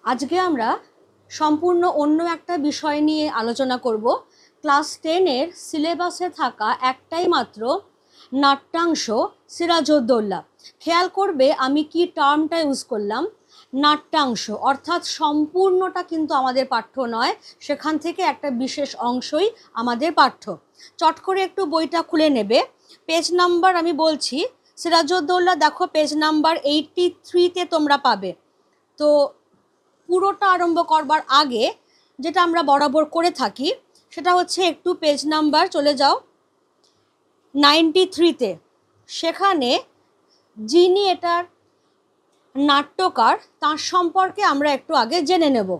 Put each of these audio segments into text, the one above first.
আজকে আমরা সম্পূর্ণ অন্য একটা বিষয় নিয়ে আলোচনা করব। ক্লাস 10-এর সিলেবাসে থাকা একটাই মাত্র নাট্যাংশ সিরাজউদ্দৌলা। খেয়াল করবে আমি কি টার্মটা ইউজ করলাম, নাট্যাংশ, অর্থাৎ সম্পূর্ণটা কিন্তু আমাদের পাঠ্য নয়, সেখান থেকে একটা বিশেষ অংশই আমাদের পাঠ্য। চট করে একটু বইটা খুলে নেবে, পেজ নাম্বার আমি বলছি, সিরাজউদ্দৌলা দেখো পেজ নাম্বার 83-তে তোমরা পাবে। তো পুরোটা আরম্ভ করবার আগে যেটা আমরা বরাবর করে থাকি সেটা হচ্ছে একটু পেজ নাম্বার চলে যাও 93-তে। সেখানে যিনি এটার নাট্যকার তার সম্পর্কে আমরা একটু আগে জেনে নেব,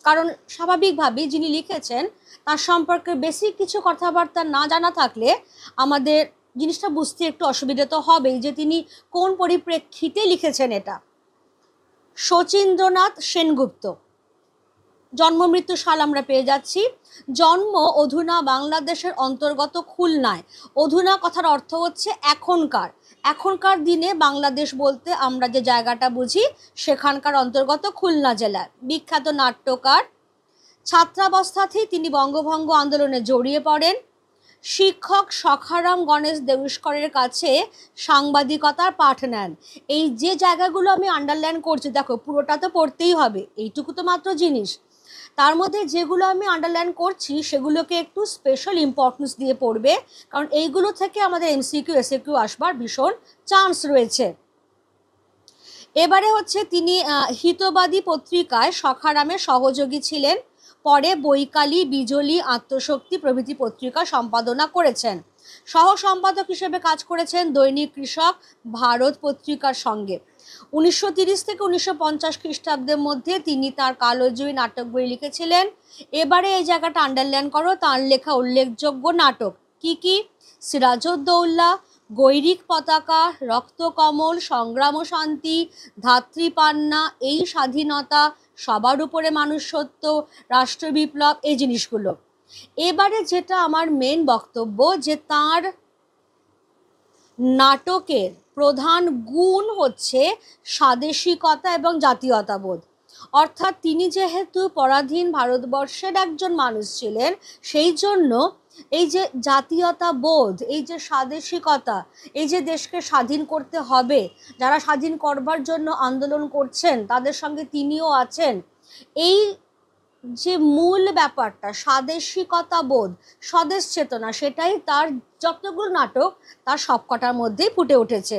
কারণ স্বাভাবিকভাবেই যিনি লিখেছেন তার সম্পর্কে বেসিক কিছু কথাবার্তা না জানা থাকলে আমাদের জিনিসটা বুঝতে একটু অসুবিধা তো হবেই যে তিনি কোন পরিপ্রেক্ষিতে লিখেছেন। এটা শচীন্দ্রনাথ সেনগুপ্ত। জন্ম মৃত্যু সাল আমরা পেয়ে যাচ্ছি। জন্ম অধুনা বাংলাদেশের অন্তর্গত খুলনায়। অধুনা কথার অর্থ হচ্ছে এখনকার। এখনকার দিনে বাংলাদেশ বলতে আমরা যে জায়গাটা বুঝি সেখানকার অন্তর্গত খুলনা জেলায়। বিখ্যাত নাট্যকার। ছাত্রাবস্থাতেই তিনি বঙ্গভঙ্গ আন্দোলনে জড়িয়ে পড়েন। শিক্ষক সখারাম গণেশ দেউস্করের কাছে সাংবাদিকতার পাঠ নেন। এই যে জায়গাগুলো আমি আন্ডারলাইন করছি, দেখো পুরোটা তো পড়তেই হবে, এইটুকু তো মাত্র জিনিস। তার মধ্যে যেগুলো আমি আন্ডারলাইন করছি সেগুলোকে একটু স্পেশাল ইম্পর্টেন্স দিয়ে পড়বে, কারণ এইগুলো থেকে আমাদের এমসিকিউ এসএকিউ আসবার ভীষণ চান্স রয়েছে। এবারে হচ্ছে তিনি হিতবাদী পত্রিকায় সখারামের সহযোগী ছিলেন। পরে বৈকালী, বিজলী, আত্মশক্তি প্রভৃতি পত্রিকা সম্পাদনা করেছেন। সহ সম্পাদক হিসেবে কাজ করেছেন দৈনিক কৃষক, ভারত পত্রিকার সঙ্গে। 1930 থেকে 1950 খ্রিস্টাব্দের মধ্যে তিনি তার কালজয়ী নাটক বই লিখেছিলেন। এবারে এই জায়গাটা আন্ডারলাইন করো, তার লেখা উল্লেখযোগ্য নাটক কি কি: সিরাজউদ্দৌলা, গৈরিক পতাকা, রক্তকমল, সংগ্রাম ও শান্তি, ধাত্রীপান্না, এই স্বাধীনতা, সবার উপরে মানুষত্ব, রাষ্ট্র বিপ্লব, এই জিনিসগুলো। এবারে যেটা আমার মেন বক্তব্য, যে তার নাটকের প্রধান গুণ হচ্ছে স্বাদেশিকতা এবং জাতীয়তাবোধ। অর্থাৎ তিনি যেহেতু পরাধীন ভারতবর্ষের একজন মানুষ ছিলেন, সেই জন্য এই যে জাতীয়তাবোধ, এই যে স্বাদেশিকতা, এই যে দেশকে স্বাধীন করতে হবে, যারা স্বাধীন করবার জন্য আন্দোলন করছেন তাদের সঙ্গে তিনিও আছেন, এই যে মূল ব্যাপারটা স্বাদেশিকতা বোধ, স্বদেশ চেতনা, সেটাই তার যতগুলো নাটক তার সবকটার মধ্যেই ফুটে উঠেছে।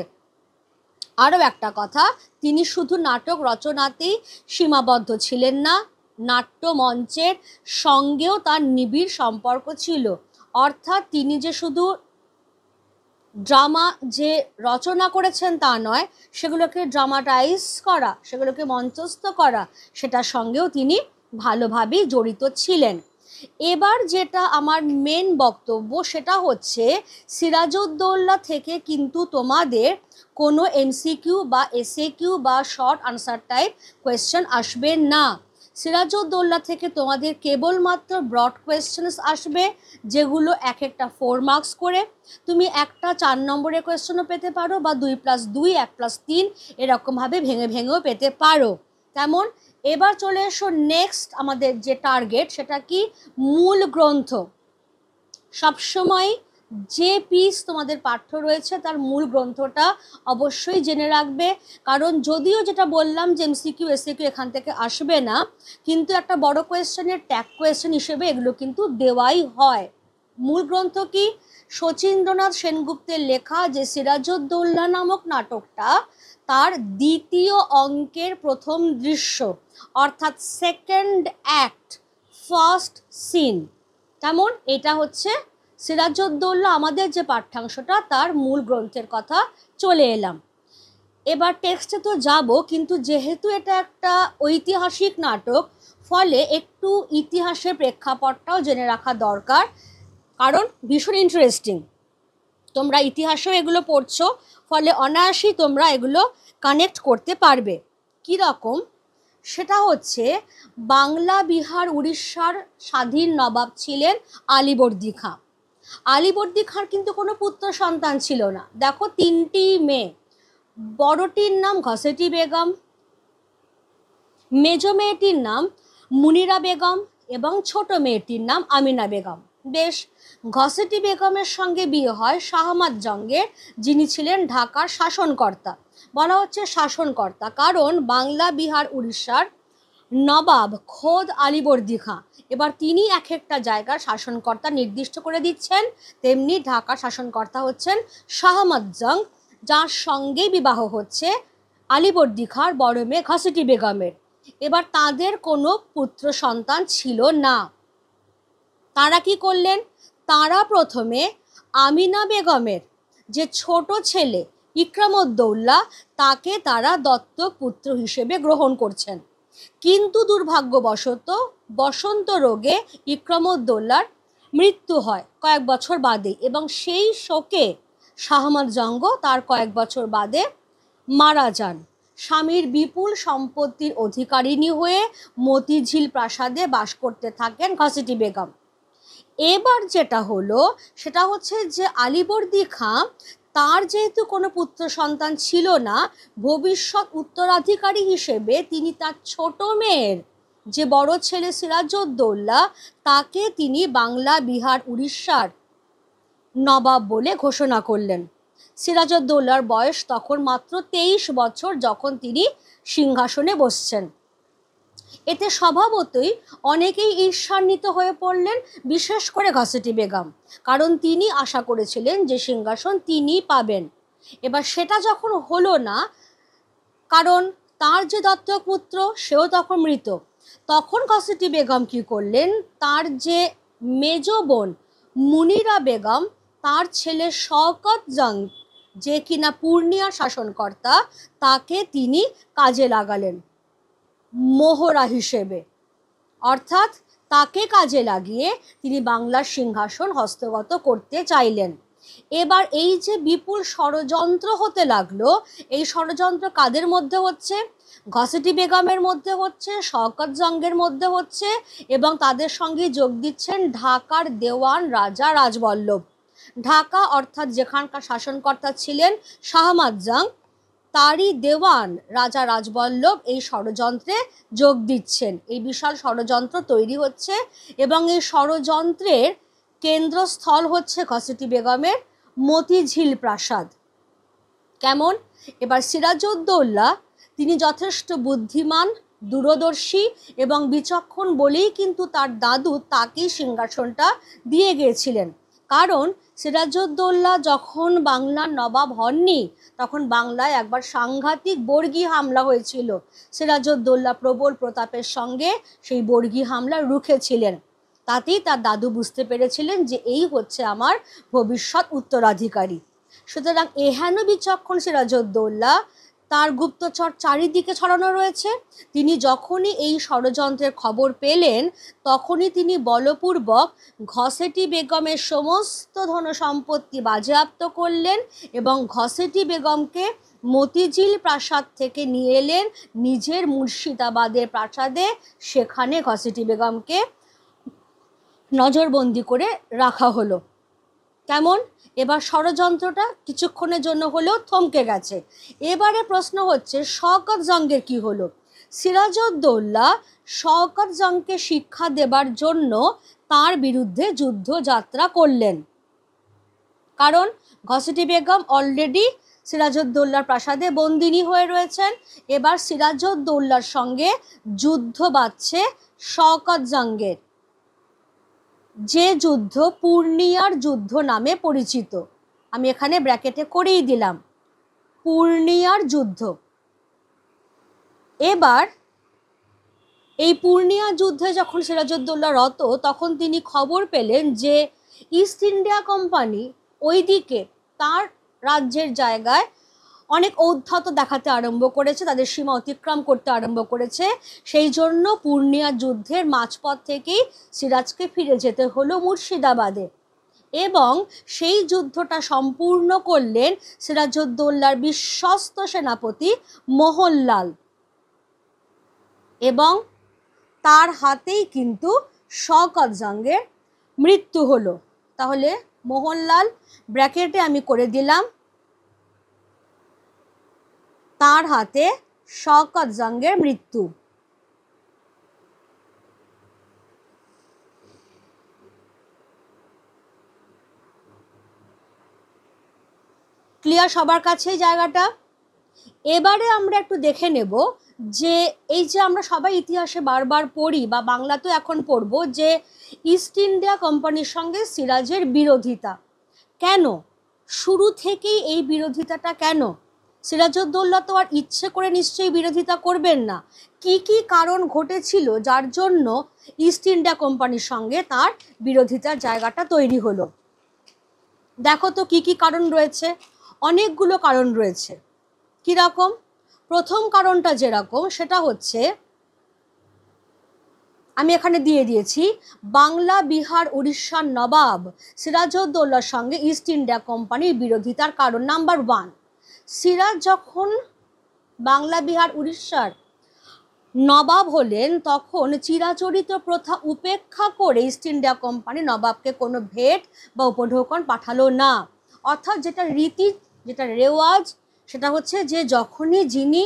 আরও একটা কথা, তিনি শুধু নাটক রচনাতেই সীমাবদ্ধ ছিলেন না, নাট্যমঞ্চের সঙ্গেও তার নিবিড় সম্পর্ক ছিল। অর্থাৎ তিনি যে শুধু ড্রামা যে রচনা করেছেন তা নয়, সেগুলোকে ড্রামাটাইজ করা, সেগুলোকে মঞ্চস্থ করা, সেটার সঙ্গেও তিনি ভালোভাবেই জড়িত ছিলেন। এবার যেটা আমার মেন বক্তব্য সেটা হচ্ছে, সিরাজউদ্দৌলা থেকে কিন্তু তোমাদের কোনো এমসিকিউ বা এসএকিউ বা শর্ট আনসার টাইপ কোয়েশ্চেন আসবে না। সিরাজউদ্দৌলা থেকে তোমাদের কেবলমাত্র ব্রড কোয়েশ্চেন্স আসবে, যেগুলো এক একটা 4 মার্কস করে। তুমি একটা 4 নম্বরের কোয়েশ্চেনও পেতে পারো, বা 2+2, 1+3 এরকমভাবে ভেঙে ভেঙেও পেতে পারো। তেমন এবার চলে এসো নেক্সট আমাদের যে টার্গেট, সেটা কি মূল গ্রন্থ। সবসময় যে পিস তোমাদের পাঠ্য রয়েছে তার মূল গ্রন্থটা অবশ্যই জেনে রাখবে, কারণ যদিও যেটা বললাম যে এমসিকিউ এসএকিউ এখান থেকে আসবে না, কিন্তু একটা বড় কোয়েশ্চেনের ট্যাগ কোয়েশ্চেন হিসেবে এগুলো কিন্তু দেওয়াই হয়। মূল গ্রন্থ কি? শচীন্দ্রনাথ সেনগুপ্তের লেখা যে সিরাজউদ্দৌলা নামক নাটকটা, তার দ্বিতীয় অঙ্কের প্রথম দৃশ্য, অর্থাৎ সেকেন্ড অ্যাক্ট, ফার্স্ট সিন। তেমন এটা হচ্ছে সিরাজউদ্দৌলা আমাদের যে পাঠ্যাংশটা, তার মূল গ্রন্থের কথা চলে এলাম। এবার টেক্সটে তো যাব, কিন্তু যেহেতু এটা একটা ঐতিহাসিক নাটক, ফলে একটু ইতিহাসের প্রেক্ষাপটটাও জেনে রাখা দরকার, কারণ ভীষণ ইন্টারেস্টিং। তোমরা ইতিহাসেও এগুলো পড়ছো, ফলে অনায়াসেই তোমরা এগুলো কানেক্ট করতে পারবে। কী রকম? সেটা হচ্ছে, বাংলা, বিহার, উড়িষ্যার স্বাধীন নবাব ছিলেন আলীবর্দী খাঁ। আলীবর্দী খাঁর কিন্তু কোনো পুত্র সন্তান ছিল না। দেখো 3টি মেয়ে, বড়টির নাম ঘসেটি বেগম, মেজ মেয়েটির নাম মুনিরা বেগম এবং ছোট মেয়েটির নাম আমিনা বেগম। বেশ, ঘসেটি বেগমের সঙ্গে বিয়ে হয় শাহমাদ জঙ্গের, যিনি ছিলেন ঢাকার শাসনকর্তা। বলা হচ্ছে শাসনকর্তা কারণ বাংলা, বিহার, উড়িষ্যার নবাব খোদ আলীবর্দী খাঁ, এবার তিনি এক একটা জায়গার শাসনকর্তা নির্দিষ্ট করে দিচ্ছেন। তেমনি ঢাকার শাসনকর্তা হচ্ছেন শাহমাদ জং, যার সঙ্গেই বিবাহ হচ্ছে আলীবর্দী খাঁর বড় মেয়ে ঘসেটি বেগমের। এবার তাদের কোনো পুত্র সন্তান ছিল না। তারা কি করলেন? তারা প্রথমে আমিনা বেগমের যে ছোট ছেলে ইকরামউদ্দৌলা, তাকে তারা দত্তক পুত্র হিসেবে গ্রহণ করছেন। কিন্তু দুর্ভাগ্যবশত বসন্ত রোগে ইকরামউদ্দৌলার মৃত্যু হয় কয়েক বছর বাদে, এবং সেই শোকে শাহমাদ জঙ্গ তার কয়েক বছর বাদে মারা যান। স্বামীর বিপুল সম্পত্তির অধিকারিণী হয়ে মতিঝিল প্রাসাদে বাস করতে থাকেন ঘসেটি বেগম। এবার যেটা হলো সেটা হচ্ছে যে আলীবর্দী খাঁ, তার যেহেতু কোনো পুত্র সন্তান ছিল না, ভবিষ্যৎ উত্তরাধিকারী হিসেবে তিনি তার ছোট মেয়ের যে বড় ছেলে সিরাজউদ্দৌলা, তাকে তিনি বাংলা, বিহার, উড়িষ্যার নবাব বলে ঘোষণা করলেন। সিরাজউদ্দৌলার বয়স তখন মাত্র 23 বছর যখন তিনি সিংহাসনে বসছেন। এতে স্বভাবতই অনেকেই ঈর্ষান্বিত হয়ে পড়লেন, বিশেষ করে ঘসেটি বেগম, কারণ তিনি আশা করেছিলেন যে সিংহাসন তিনি পাবেন। এবার সেটা যখন হলো না, কারণ তার যে দত্তক পুত্র সেও তখন মৃত, তখন ঘসেটি বেগম কি করলেন? তার যে মেজ বোন মুনিরা বেগম, তার ছেলে শওকত জং, যে কিনা পূর্ণিয়ার শাসনকর্তা, তাকে তিনি কাজে লাগালেন মোহরা হিসেবে। অর্থাৎ তাকে কাজে লাগিয়ে তিনি বাংলার সিংহাসন হস্তগত করতে চাইলেন। এবার এই যে বিপুল ষড়যন্ত্র হতে লাগলো, এই ষড়যন্ত্র কাদের মধ্যে হচ্ছে? ঘসেটি বেগমের মধ্যে হচ্ছে, শওকত জঙ্গের মধ্যে হচ্ছে, এবং তাদের সঙ্গে যোগ দিচ্ছেন ঢাকার দেওয়ান রাজা রাজবল্লভ। ঢাকা অর্থাৎ যেখানকার শাসনকর্তা ছিলেন শাহমাদ জং, তারই দেওয়ান রাজা রাজবল্লভ এই ষড়যন্ত্রে যোগ দিচ্ছেন। এই বিশাল ষড়যন্ত্র তৈরি হচ্ছে এবং এই ষড়যন্ত্রের কেন্দ্রস্থল হচ্ছে ঘসেটি বেগমের মতিঝিল প্রাসাদ। কেমন? এবার সিরাজউদ্দৌলা তিনি যথেষ্ট বুদ্ধিমান, দূরদর্শী এবং বিচক্ষণ বলেই কিন্তু তার দাদু তাকেই সিংহাসনটা দিয়ে গিয়েছিলেন। কারণ সিরাজউদ্দৌলা যখন বাংলার নবাব হননি, তখন বাংলায় একবার সাংঘাতিক বর্গী হামলা হয়েছিল। সিরাজউদ্দৌলা প্রবল প্রতাপের সঙ্গে সেই বর্গী হামলা রুখেছিলেন। তাতেই তার দাদু বুঝতে পেরেছিলেন যে এই হচ্ছে আমার ভবিষ্যৎ উত্তরাধিকারী। সুতরাং এহেন বিচক্ষণ সিরাজউদ্দৌলা, তার গুপ্তচর চারিদিকে ছড়ানো রয়েছে। তিনি যখনই এই ষড়যন্ত্রের খবর পেলেন, তখনই তিনি বলপূর্বক ঘসেটি বেগমের সমস্ত ধনসম্পত্তি বাজেয়াপ্ত করলেন এবং ঘসেটি বেগমকে মতিঝিল প্রাসাদ থেকে নিয়ে এলেন নিজের মুর্শিদাবাদের প্রাসাদে। সেখানে ঘসেটি বেগমকে নজরবন্দি করে রাখা হলো। কেমন? এবার ষড়যন্ত্রটা কিছুক্ষণের জন্য হলেও থমকে গেছে। এবারে প্রশ্ন হচ্ছে শওকত জঙ্গের কি হলো? সিরাজউদ্দৌলা শওকত জংকে শিক্ষা দেবার জন্য তার বিরুদ্ধে যুদ্ধযাত্রা করলেন। কারণ ঘসেটি বেগম অলরেডি সিরাজউদ্দৌলার প্রাসাদে বন্দিনী হয়ে রয়েছেন। এবার সিরাজউদ্দৌলার সঙ্গে যুদ্ধ বাঁধছে শওকত জঙ্গের, যে যুদ্ধ পূর্ণিয়ার যুদ্ধ নামে পরিচিত। আমি এখানে ব্র্যাকেটে করেই দিলাম, পূর্ণিয়ার যুদ্ধ। এবার এই পূর্ণিয়া যুদ্ধে যখন সিরাজউদ্দৌলা রত, তখন তিনি খবর পেলেন যে ইস্ট ইন্ডিয়া কোম্পানি ওইদিকে তার রাজ্যের জায়গায় অনেক ঔদ্ধত্য দেখাতে আরম্ভ করেছে, তাদের সীমা অতিক্রম করতে আরম্ভ করেছে। সেই জন্য পূর্ণিয়া যুদ্ধের মাঝপথ থেকেই সিরাজকে ফিরে যেতে হলো মুর্শিদাবাদে, এবং সেই যুদ্ধটা সম্পূর্ণ করলেন সিরাজউদ্দৌলার বিশ্বস্ত সেনাপতি মোহনলাল, এবং তার হাতেই কিন্তু শওকত জঙ্গের মৃত্যু হলো। তাহলে মোহনলাল ব্র্যাকেটে আমি করে দিলাম, তার হাতে শওকত জঙ্গের মৃত্যু। ক্লিয়ার সবার কাছেই জায়গাটা? এবারে আমরা একটু দেখে নেব যে এই যে আমরা সবাই ইতিহাসে বারবার পড়ি বা বাংলাতেও এখন পড়ব যে ইস্ট ইন্ডিয়া কোম্পানির সঙ্গে সিরাজের বিরোধিতা কেন, শুরু থেকেই এই বিরোধিতাটা কেন? সিরাজউদ্দৌলা তো আর ইচ্ছে করে নিশ্চয়ই বিরোধিতা করবেন না। কি কি কারণ ঘটেছিল যার জন্য ইস্ট ইন্ডিয়া কোম্পানির সঙ্গে তার বিরোধিতার জায়গাটা তৈরি হলো? দেখো তো কি কি কারণ রয়েছে। অনেকগুলো কারণ রয়েছে। কীরকম? প্রথম কারণটা যেরকম সেটা হচ্ছে, আমি এখানে দিয়ে দিয়েছি, বাংলা, বিহার, উড়িষ্যার নবাব সিরাজউদ্দৌলার সঙ্গে ইস্ট ইন্ডিয়া কোম্পানির বিরোধিতার কারণ নাম্বার 1, সিরাজ যখন বাংলা, বিহার, উড়িষ্যার নবাব হলেন তখন চিরাচরিত প্রথা উপেক্ষা করে ইস্ট ইন্ডিয়া কোম্পানি নবাবকে কোনো ভেট বা উপঢৌকন পাঠালো না। অর্থাৎ যেটা রীতি, যেটা রেওয়াজ, সেটা হচ্ছে যে যখনই যিনি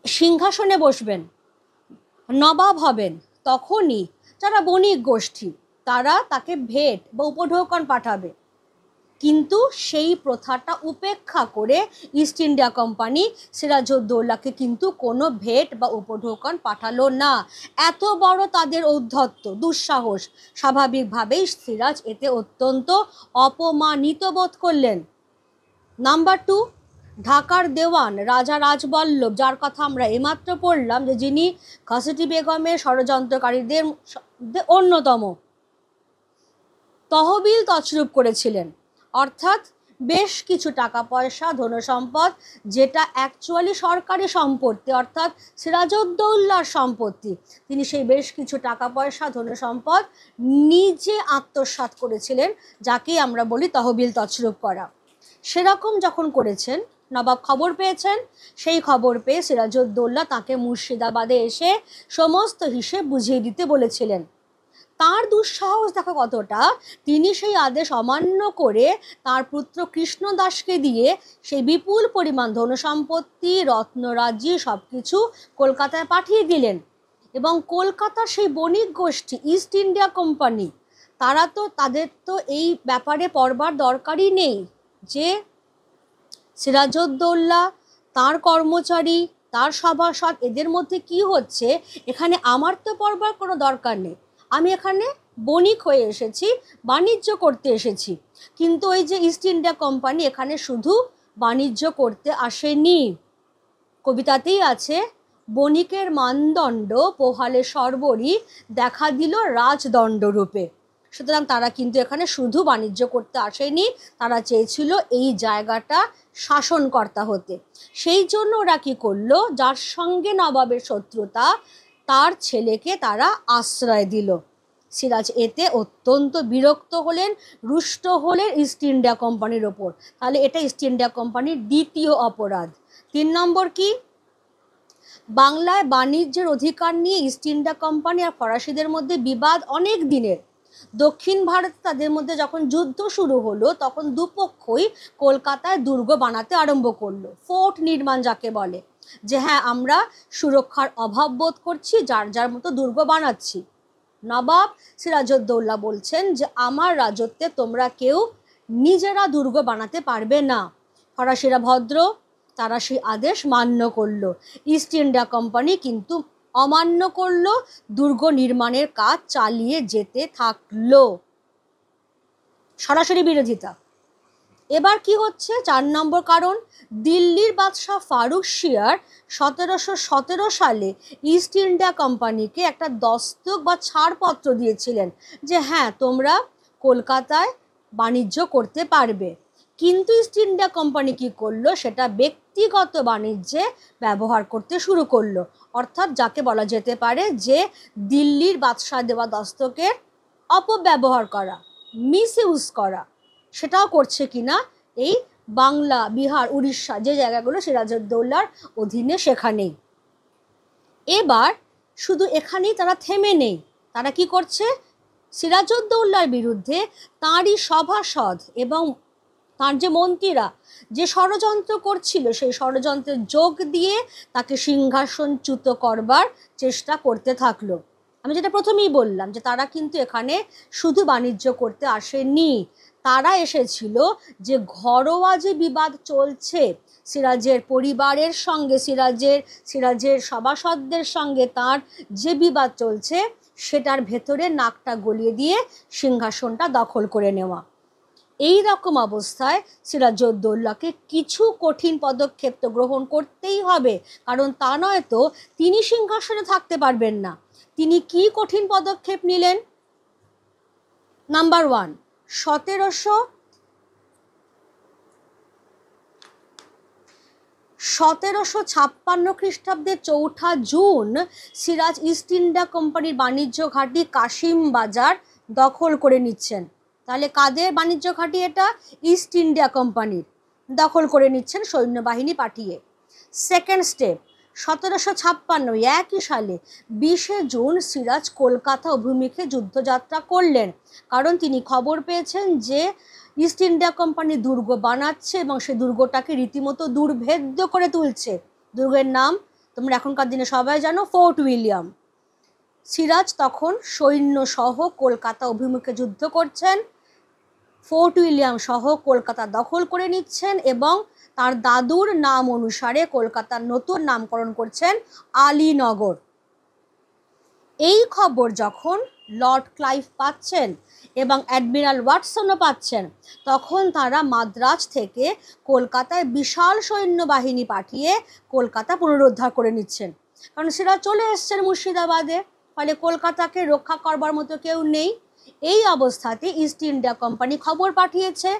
সিংহাসনে বসবেন, নবাব হবেন, তখনই যারা বণিক গোষ্ঠী তারা তাকে ভেট বা উপঢৌকন পাঠাবে। কিন্তু সেই প্রথাটা উপেক্ষা করে ইস্ট ইন্ডিয়া কোম্পানি সিরাজউদ্দৌলাকে কিন্তু কোনো ভেট বা উপঢৌকন পাঠালো না। এত বড় তাদের ঔদ্ধত্য, দুঃসাহস, স্বাভাবিকভাবেই সিরাজ এতে অত্যন্ত অপমানিত বোধ করলেন। নাম্বার 2, ঢাকার দেওয়ান রাজা রাজবল্লভ, যার কথা আমরা এইমাত্র পড়লাম, যে যিনি ঘসেটি বেগমের ষড়যন্ত্রকারীদের অন্যতম, তহবিল তছরূপ করেছিলেন। অর্থাৎ বেশ কিছু টাকা পয়সা, ধনসম্পদ, যেটা অ্যাকচুয়ালি সরকারি সম্পত্তি, অর্থাৎ সিরাজউদ্দৌলার সম্পত্তি, তিনি সেই বেশ কিছু টাকা পয়সা, ধনসম্পদ নিজে আত্মসাৎ করেছিলেন, যাকেই আমরা বলি তহবিল তছরূপ করা। সেরকম যখন করেছেন, নবাব খবর পেয়েছেন। সেই খবর পেয়ে সিরাজউদ্দৌলা তাকে মুর্শিদাবাদে এসে সমস্ত হিসেব বুঝিয়ে দিতে বলেছিলেন। তার দুঃসাহস দেখো কতটা, তিনি সেই আদেশ অমান্য করে তার পুত্র কৃষ্ণদাসকে দিয়ে সেই বিপুল পরিমাণ ধনসম্পত্তি, রত্নরাজি সব কিছু কলকাতায় পাঠিয়ে দিলেন। এবং কলকাতার সেই বণিক গোষ্ঠী ইস্ট ইন্ডিয়া কোম্পানি, তারা তো, তাদের তো এই ব্যাপারে পড়বার দরকারই নেই যে সিরাজউদ্দৌলা, তার কর্মচারী, তার সভাসদ, এদের মধ্যে কি হচ্ছে এখানে আমার তো পড়বার কোনো দরকার নেই। আমি এখানে বণিক হয়ে এসেছি, বাণিজ্য করতে এসেছি। কিন্তু ওই যে ইস্ট ইন্ডিয়া কোম্পানি এখানে শুধু বাণিজ্য করতে আসেনি। কবিতাতেই আছে, বণিকের মানদণ্ড পোহালে সর্বরই দেখা দিল রাজদণ্ড রূপে। সুতরাং তারা কিন্তু এখানে শুধু বাণিজ্য করতে আসেনি, তারা চেয়েছিল এই জায়গাটা শাসনকর্তা হতে। সেই জন্য ওরা কি করলো, যার সঙ্গে নবাবের শত্রুতা, তার ছেলেকে তারা আশ্রয় দিল। সিরাজ এতে অত্যন্ত বিরক্ত হলেন, রুষ্ট হলেন ইস্ট ইন্ডিয়া কোম্পানির ওপর। তাহলে এটা ইস্ট ইন্ডিয়া কোম্পানির দ্বিতীয় অপরাধ। 3 নম্বর কি, বাংলায় বাণিজ্যের অধিকার নিয়ে ইস্ট ইন্ডিয়া কোম্পানি আর ফরাসিদের মধ্যে বিবাদ অনেক দিনের। দক্ষিণ ভারতে তাদের মধ্যে যখন যুদ্ধ শুরু হলো, তখন দুপক্ষই কলকাতায় দুর্গ বানাতে আরম্ভ করলো, ফোর্ট নির্মাণ যাকে বলে, যে হ্যাঁ আমরা সুরক্ষার অভাব বোধ করছি, যার যার মতো দুর্গ বানাচ্ছি। নবাব সিরাজউদ্দৌলা বলছেন যে আমার রাজত্বে তোমরা কেউ নিজেরা দুর্গ বানাতে পারবে না। ফরাসিরা ভদ্র, তারা সেই আদেশ মান্য করলো। ইস্ট ইন্ডিয়া কোম্পানি কিন্তু অমান্য করলো, দুর্গ নির্মাণের কাজ চালিয়ে যেতে থাকলো। সরাসরি বিরোধিতা। এবার কি হচ্ছে, 4 নম্বর কারণ, দিল্লির বাদশাহ ফারুক শিয়ার 1717 সালে ইস্ট ইন্ডিয়া কোম্পানিকে একটা দস্তক বা ছাড়পত্র দিয়েছিলেন যে হ্যাঁ তোমরা কলকাতায় বাণিজ্য করতে পারবে। কিন্তু ইস্ট ইন্ডিয়া কোম্পানি কি করলো, সেটা ব্যক্তিগত বাণিজ্যে ব্যবহার করতে শুরু করলো। অর্থাৎ যাকে বলা যেতে পারে যে দিল্লির বাদশাহ দেওয়া দস্তকের অপব্যবহার করা, মিসইউজ করা। সেটাও করছে কিনা এই বাংলা, বিহার, উড়িষ্যা, যে জায়গাগুলো সিরাজউদ্দৌলার অধীনে, সেখানেই। এবার শুধু এখানেই তারা থেমে নেই, তারা কি করছে, সিরাজউদ্দৌলার বিরুদ্ধে তাঁরই সভাসদ এবং তার যে মন্ত্রীরা যে ষড়যন্ত্র করছিল, সেই ষড়যন্ত্রে যোগ দিয়ে তাকে সিংহাসনচ্যুত করবার চেষ্টা করতে থাকলো। আমি যেটা প্রথমেই বললাম যে তারা কিন্তু এখানে শুধু বাণিজ্য করতে আসেনি, তারা এসেছিল যে ঘরোয়া যে বিবাদ চলছে সিরাজের পরিবারের সঙ্গে, সিরাজের সভাসদদের সঙ্গে তার যে বিবাদ চলছে সেটার ভেতরে নাকটা গলিয়ে দিয়ে সিংহাসনটা দখল করে নেওয়া। এই রকম অবস্থায় সিরাজউদ্দৌলাকে কিছু কঠিন পদক্ষেপ তো গ্রহণ করতেই হবে, কারণ তা নয় তো তিনি সিংহাসনে থাকতে পারবেন না। তিনি কি কঠিন পদক্ষেপ নিলেন? নাম্বার 1, 1756 খ্রিস্টাব্দে 4 জুন সিরাজ ইস্ট ইন্ডিয়া কোম্পানির বাণিজ্য ঘাঁটি কাশিম বাজার দখল করে নিচ্ছেন। তাহলে কাদের বাণিজ্য ঘাঁটি? এটা ইস্ট ইন্ডিয়া কোম্পানির। দখল করে নিচ্ছেন সৈন্যবাহিনী পাঠিয়ে। সেকেন্ড স্টেপ, 1756 একই সালে 20 জুন সিরাজ কলকাতা অভিমুখে যুদ্ধযাত্রা করলেন, কারণ তিনি খবর পেয়েছেন যে ইস্ট ইন্ডিয়া কোম্পানি দুর্গ বানাচ্ছে এবং সে দুর্গটাকে রীতিমতো দুর্ভেদ্য করে তুলছে। দুর্গের নাম তোমরা এখনকার দিনে সবাই জানো, ফোর্ট উইলিয়াম। সিরাজ তখন সৈন্য সহ কলকাতা অভিমুখে যুদ্ধ করছেন, ফোর্ট উইলিয়াম সহ কলকাতা দখল করে নিচ্ছেন এবং তার দাদুর নাম অনুসারে কলকাতার নতুন নামকরণ করছেন আলীনগর। এই খবর যখন লর্ড ক্লাইভ পাচ্ছেন এবং অ্যাডমিরাল ওয়াটসনও পাচ্ছেন, তখন তারা মাদ্রাজ থেকে কলকাতায় বিশাল সৈন্যবাহিনী পাঠিয়ে কলকাতা পুনরুদ্ধার করে নিচ্ছেন, কারণ সিরাজ চলে এসছেন মুর্শিদাবাদে, ফলে কলকাতাকে রক্ষা করবার মতো কেউ নেই। এই অবস্থাতে ইস্ট ইন্ডিয়া কোম্পানি খবর পাঠিয়েছে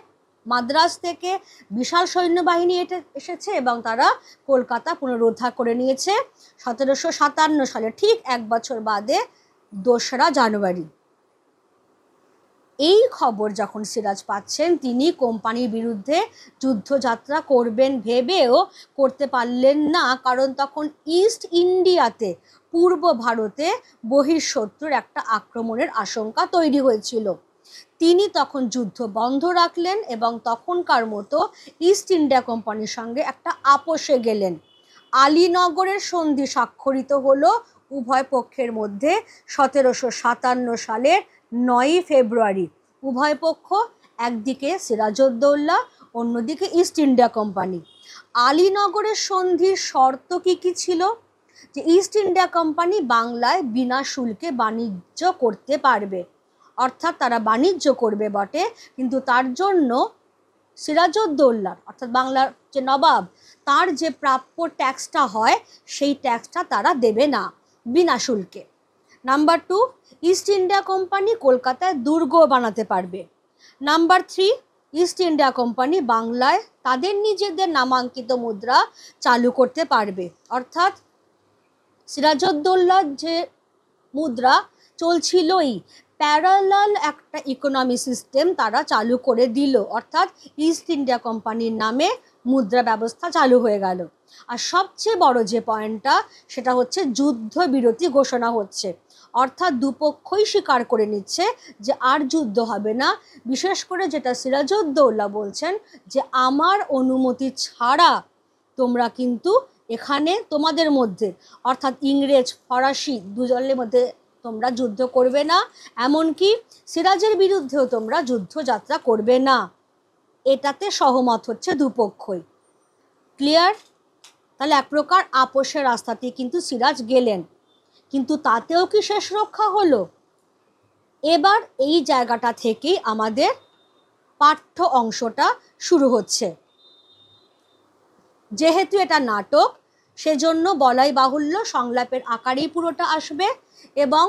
মাদ্রাজ থেকে বিশাল সৈন্যবাহিনী এসেছে এবং তারা কলকাতা পুনরুদ্ধার করে নিয়েছে 1757 সালে, ঠিক 1 বছর বাদে 2রা জানুয়ারি। এই খবর যখন সিরাজ পাচ্ছেন, তিনি কোম্পানির বিরুদ্ধে যুদ্ধযাত্রা করবেন ভেবেও করতে পারলেন না, কারণ তখন ইস্ট ইন্ডিয়াতে পূর্ব ভারতে বহিঃশত্রুর একটা আক্রমণের আশঙ্কা তৈরি হয়েছিল। তিনি তখন যুদ্ধ বন্ধ রাখলেন এবং তখনকার মতো ইস্ট ইন্ডিয়া কোম্পানির সঙ্গে একটা আপোষে গেলেন। আলীনগরের সন্ধি স্বাক্ষরিত হলো উভয় পক্ষের মধ্যে 1757 সালের 9 ফেব্রুয়ারি। উভয় পক্ষ, একদিকে সিরাজউদ্দৌলা, অন্যদিকে ইস্ট ইন্ডিয়া কোম্পানি। আলীনগরের সন্ধির শর্ত কি ছিল? যে ইস্ট ইন্ডিয়া কোম্পানি বাংলায় বিনা শুল্কে বাণিজ্য করতে পারবে, অর্থাৎ তারা বাণিজ্য করবে বটে, কিন্তু তার জন্য সিরাজউদ্দৌলার অর্থাৎ বাংলার যে নবাব, তার যে প্রাপ্য ট্যাক্সটা হয় সেই ট্যাক্সটা তারা দেবে না বিনা শুল্কে। নাম্বার 2, ইস্ট ইন্ডিয়া কোম্পানি কলকাতায় দুর্গ বানাতে পারবে। নাম্বার 3, ইস্ট ইন্ডিয়া কোম্পানি বাংলায় তাদের নিজেদের নামাঙ্কিত মুদ্রা চালু করতে পারবে, অর্থাৎ সিরাজউদ্দৌলার যে মুদ্রা চলছিলই, প্যারালাল একটা ইকোনমি সিস্টেম তারা চালু করে দিল, অর্থাৎ ইস্ট ইন্ডিয়া কোম্পানির নামে মুদ্রা ব্যবস্থা চালু হয়ে গেল। আর সবচেয়ে বড় যে পয়েন্টটা, সেটা হচ্ছে যুদ্ধবিরতি ঘোষণা হচ্ছে, অর্থাৎ দুপক্ষই স্বীকার করে নিচ্ছে যে আর যুদ্ধ হবে না। বিশেষ করে যেটা সিরাজউদ্দৌলা বলছেন যে আমার অনুমতি ছাড়া তোমরা কিন্তু এখানে তোমাদের মধ্যে, অর্থাৎ ইংরেজ ফরাসি দুজনের মধ্যে তোমরা যুদ্ধ করবে না, এমনকি সিরাজের বিরুদ্ধেও তোমরা যুদ্ধযাত্রা করবে না। এটাতে সহমত হচ্ছে দুপক্ষই। ক্লিয়ার? তাহলে এক প্রকার আপোষের রাস্তাতে কিন্তু সিরাজ গেলেন, কিন্তু তাতেও কি শেষ রক্ষা হলো? এবার এই জায়গাটা থেকেই আমাদের পাঠ্য অংশটা শুরু হচ্ছে। যেহেতু এটা নাটক, সেজন্য বলাই বাহুল্য সংলাপের আকারেই পুরোটা আসবে এবং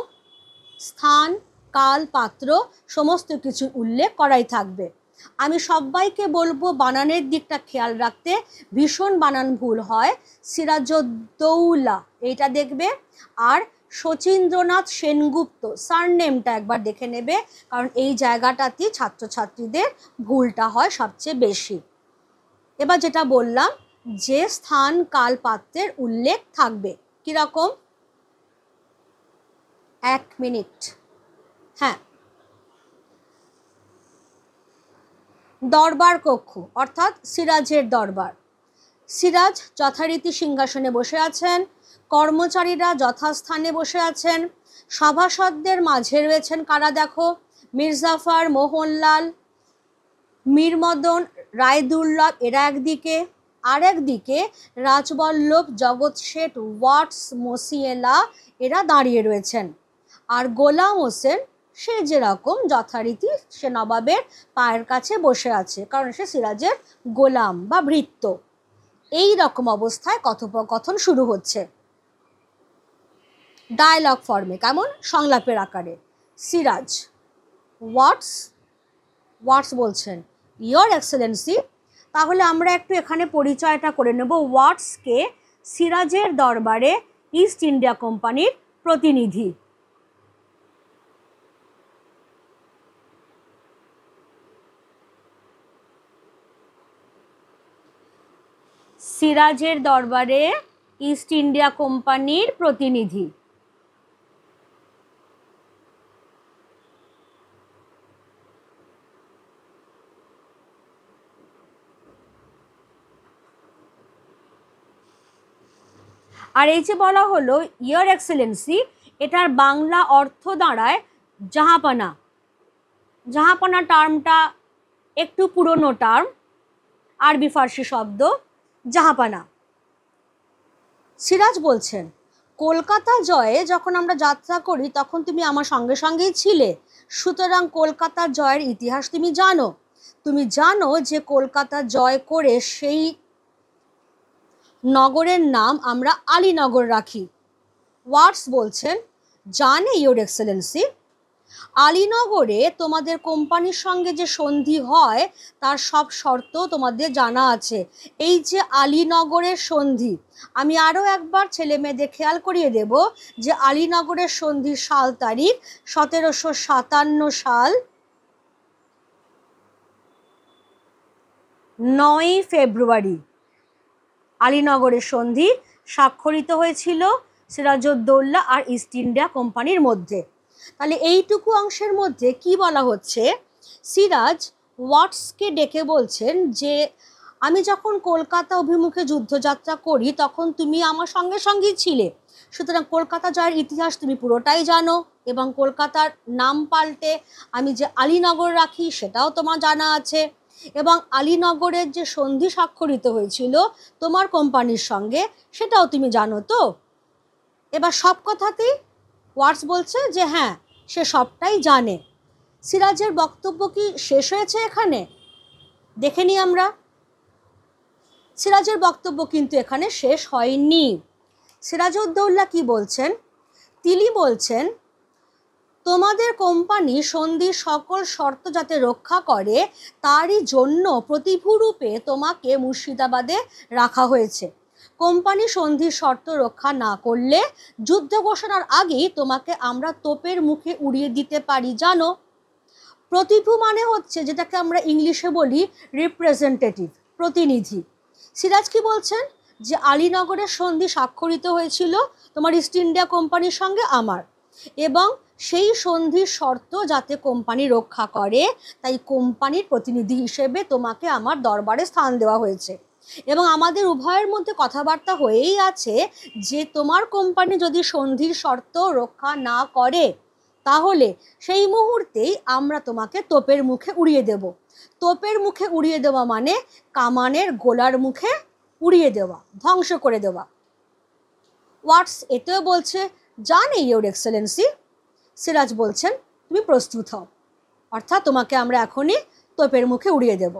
স্থান, কাল, পাত্র সমস্ত কিছু উল্লেখ করাই থাকবে। আমি সবাইকে বলবো বানানের দিকটা খেয়াল রাখতে, ভীষণ বানান ভুল হয়। সিরাজউদ্দৌলা এইটা দেখবে, আর শচীন্দ্রনাথ সেনগুপ্ত সারনেমটা একবার দেখে নেবে, কারণ এই জায়গাটাতে ছাত্রছাত্রীদের ভুলটা হয় সবচেয়ে বেশি। এবার যেটা বললাম যে স্থান, কাল, পাত্রের উল্লেখ থাকবে, কীরকম? 1 মিনিট। হ্যাঁ, দরবার কক্ষ অর্থাৎ সিরাজের দরবার। সিরাজ যথারীতি সিংহাসনে বসে আছেন, কর্মচারীরা যথাস্থানে বসে আছেন, সভাসদদের মাঝে রয়েছেন কারা? দেখো, মির্জাফর, মোহনলাল, মীরমদন, রায়দুর্লভ এরা একদিকে, আর একদিকে রাজবল্লভ, জগৎ শেঠ, ওয়াটস, মসিয়েলা এরা দাঁড়িয়ে রয়েছেন। আর গোলাম হোসেন সে যেরকম যথারীতি সে নবাবের পায়ের কাছে বসে আছে, কারণ সে সিরাজের গোলাম বা ভৃত্য। এই রকম অবস্থায় কথোপকথন শুরু হচ্ছে ডায়লগ ফর্মে, কেমন সংলাপের আকারে। সিরাজ, ওয়াটস বলছেন ইয়োর এক্সেলেন্সি। তাহলে আমরা একটু এখানে পরিচয়টা করে নেব। ওয়াটসকে সিরাজের দরবারে ইস্ট ইন্ডিয়া কোম্পানির প্রতিনিধি। সিরাজের দরবারে ইস্ট ইন্ডিয়া কোম্পানির প্রতিনিধি। আর এই যে বলা হলো ইয়োর এক্সেলেন্সি, এটার বাংলা অর্থ দাঁড়ায় জাহাপানা। জাহাপানা টার্মটা একটু পুরনো টার্ম, আরবি ফার্সি শব্দ জাহাপানা। সিরাজ বলছেন কলকাতা জয়ে যখন আমরা যাত্রা করি তখন তুমি আমার সঙ্গে সঙ্গেই ছিলে, সুতরাং কলকাতা জয়ের ইতিহাস তুমি জানো। তুমি জানো যে কলকাতা জয় করে সেই নগরের নাম আমরা আলীনগর রাখি। ওয়াটস বলছেন জানে ইয়োর এক্সেলেন্সি, আলীনগরে তোমাদের কোম্পানির সঙ্গে যে সন্ধি হয় তার সব শর্ত তোমাদের জানা আছে। এই যে আলীনগরের সন্ধি, আমি আরও একবার ছেলে মেয়েদের খেয়াল করিয়ে দেব যে আলীনগরের সন্ধির সাল তারিখ 1757 সাল 9 ফেব্রুয়ারি। আলীনগরের সন্ধি স্বাক্ষরিত হয়েছিল সিরাজউদ্দৌলা আর ইস্ট ইন্ডিয়া কোম্পানির মধ্যে। তাহলে এইটুকু অংশের মধ্যে কি বলা হচ্ছে, সিরাজ ওয়াটসকে ডেকে বলছেন যে আমি যখন কলকাতা অভিমুখে যুদ্ধযাত্রা করি তখন তুমি আমার সঙ্গে সঙ্গেই ছিলে, সুতরাং কলকাতা জয়ের ইতিহাস তুমি পুরোটাই জানো, এবং কলকাতার নাম পাল্টে আমি যে আলীনগর রাখি সেটাও তোমার জানা আছে, এবং আলীনগরের যে সন্ধি স্বাক্ষরিত হয়েছিল তোমার কোম্পানির সঙ্গে সেটাও তুমি জানো তো। এবার সব কথাতেই ওয়াটস বলছে যে হ্যাঁ সে সবটাই জানে। সিরাজের বক্তব্য কি শেষ হয়েছে এখানে? দেখে নিই আমরা। সিরাজের বক্তব্য কিন্তু এখানে শেষ হয়নি। সিরাজউদ্দৌলা কি বলছেন? তিনি বলছেন তোমাদের কোম্পানি সন্ধির সকল শর্ত যাতে রক্ষা করে তারই জন্য প্রতিভূরূপে তোমাকে মুর্শিদাবাদে রাখা হয়েছে। কোম্পানি সন্ধির শর্ত রক্ষা না করলে যুদ্ধ ঘোষণার আগেই তোমাকে আমরা তোপের মুখে উড়িয়ে দিতে পারি, জানো। প্রতিভূ মানে হচ্ছে যেটাকে আমরা ইংলিশে বলি রিপ্রেজেন্টেটিভ, প্রতিনিধি। সিরাজ কি বলছেন যে আলীনগরের সন্ধি স্বাক্ষরিত হয়েছিল তোমার ইস্ট ইন্ডিয়া কোম্পানির সঙ্গে আমার, এবং সেই সন্ধির শর্ত যাতে কোম্পানি রক্ষা করে তাই কোম্পানির প্রতিনিধি হিসেবে তোমাকে আমার দরবারে স্থান দেওয়া হয়েছে, এবং আমাদের উভয়ের মধ্যে কথাবার্তা হয়েই আছে যে তোমার কোম্পানি যদি সন্ধির শর্ত রক্ষা না করে তাহলে সেই মুহূর্তেই আমরা তোমাকে তোপের মুখে উড়িয়ে দেব। তোপের মুখে উড়িয়ে দেওয়া মানে কামানের গোলার মুখে উড়িয়ে দেওয়া, ধ্বংস করে দেওয়া। ওয়াটস এতেও বলছে জানে ইয়োর এক্সেলেন্সি। সিরাজ বলছেন তুমি প্রস্তুত হও, অর্থাৎ তোমাকে আমরা এখনই তোপের মুখে উড়িয়ে দেব।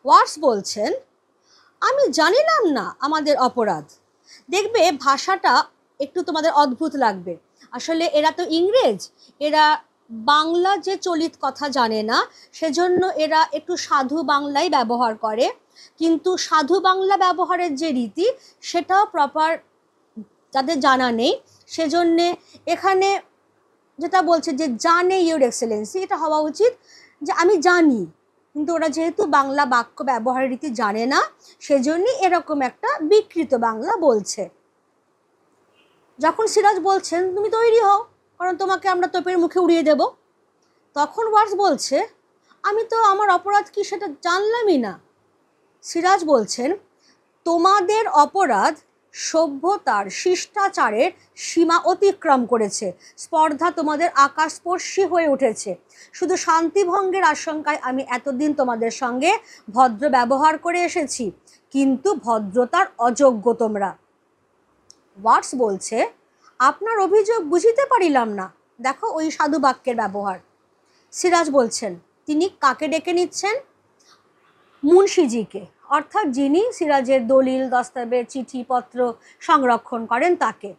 ওয়াটস বলছেন আমি জানিলাম না আমাদের অপরাধ। দেখবে ভাষাটা একটু তোমাদের অদ্ভুত লাগবে, আসলে এরা তো ইংরেজ, এরা বাংলা যে চলিত কথা জানে না, সেজন্য এরা একটু সাধু বাংলাই ব্যবহার করে, কিন্তু সাধু বাংলা ব্যবহারের যে রীতি সেটাও প্রপার যাদের জানা নেই, সেজন্যে এখানে যেটা বলছে যে জানে ইয়োর এক্সেলেন্সি, এটা হওয়া উচিত যে আমি জানি, কিন্তু ওরা যেহেতু বাংলা বাক্য ব্যবহারের রীতি জানে না সেজন্যই এরকম একটা বিকৃত বাংলা বলছে। যখন সিরাজ বলছেন তুমি তৈরি হও কারণ তোমাকে আমরা তোপের মুখে উড়িয়ে দেব, তখন ওয়াটস বলছে আমি তো আমার অপরাধ কি সেটা জানলামই না। সিরাজ বলছেন তোমাদের অপরাধ সভ্যতার শিষ্টাচারের সীমা অতিক্রম করেছে। স্পর্ধা তোমাদের আকাশস্পর্শী হয়ে উঠেছে। শুধু শান্তিভঙ্গের আশঙ্কায় আমি এতদিন তোমাদের সঙ্গে ভদ্র ব্যবহার করে এসেছি, কিন্তু ভদ্রতার অযোগ্য তোমরা। ওয়াটস বলছে, আপনার অভিযোগ বুঝিতে পারিলাম না। দেখো ওই সাধু বাক্যের ব্যবহার। সিরাজ বলছেন, তিনি কাকে ডেকে নিচ্ছেন? মুন্সিজিকে, অর্থাৎ যিনি সিরাজের দলিল, দস্তাবেজ, চিঠিপত্র সংরক্ষণ করেন তাকে।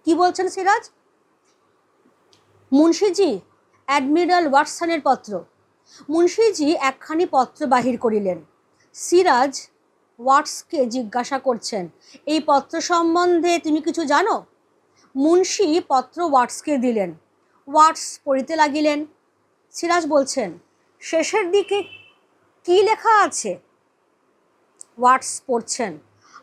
কি বলছেন সিরাজ? মুন্সিজি, অ্যাডমিরাল ওয়াটসনের পত্র। মুন্সিজি একখানি পত্র বাহির করিলেন। সিরাজ ওয়াটসকে জিজ্ঞাসা করছেন, এই পত্র সম্বন্ধে তুমি কিছু জানো? মুন্সি পত্র ওয়াটসকে দিলেন। ওয়াটস পড়িতে লাগিলেন। সিরাজ বলছেন, শেষের দিকে কি লেখা আছে? ওয়াটস পড়ছেন,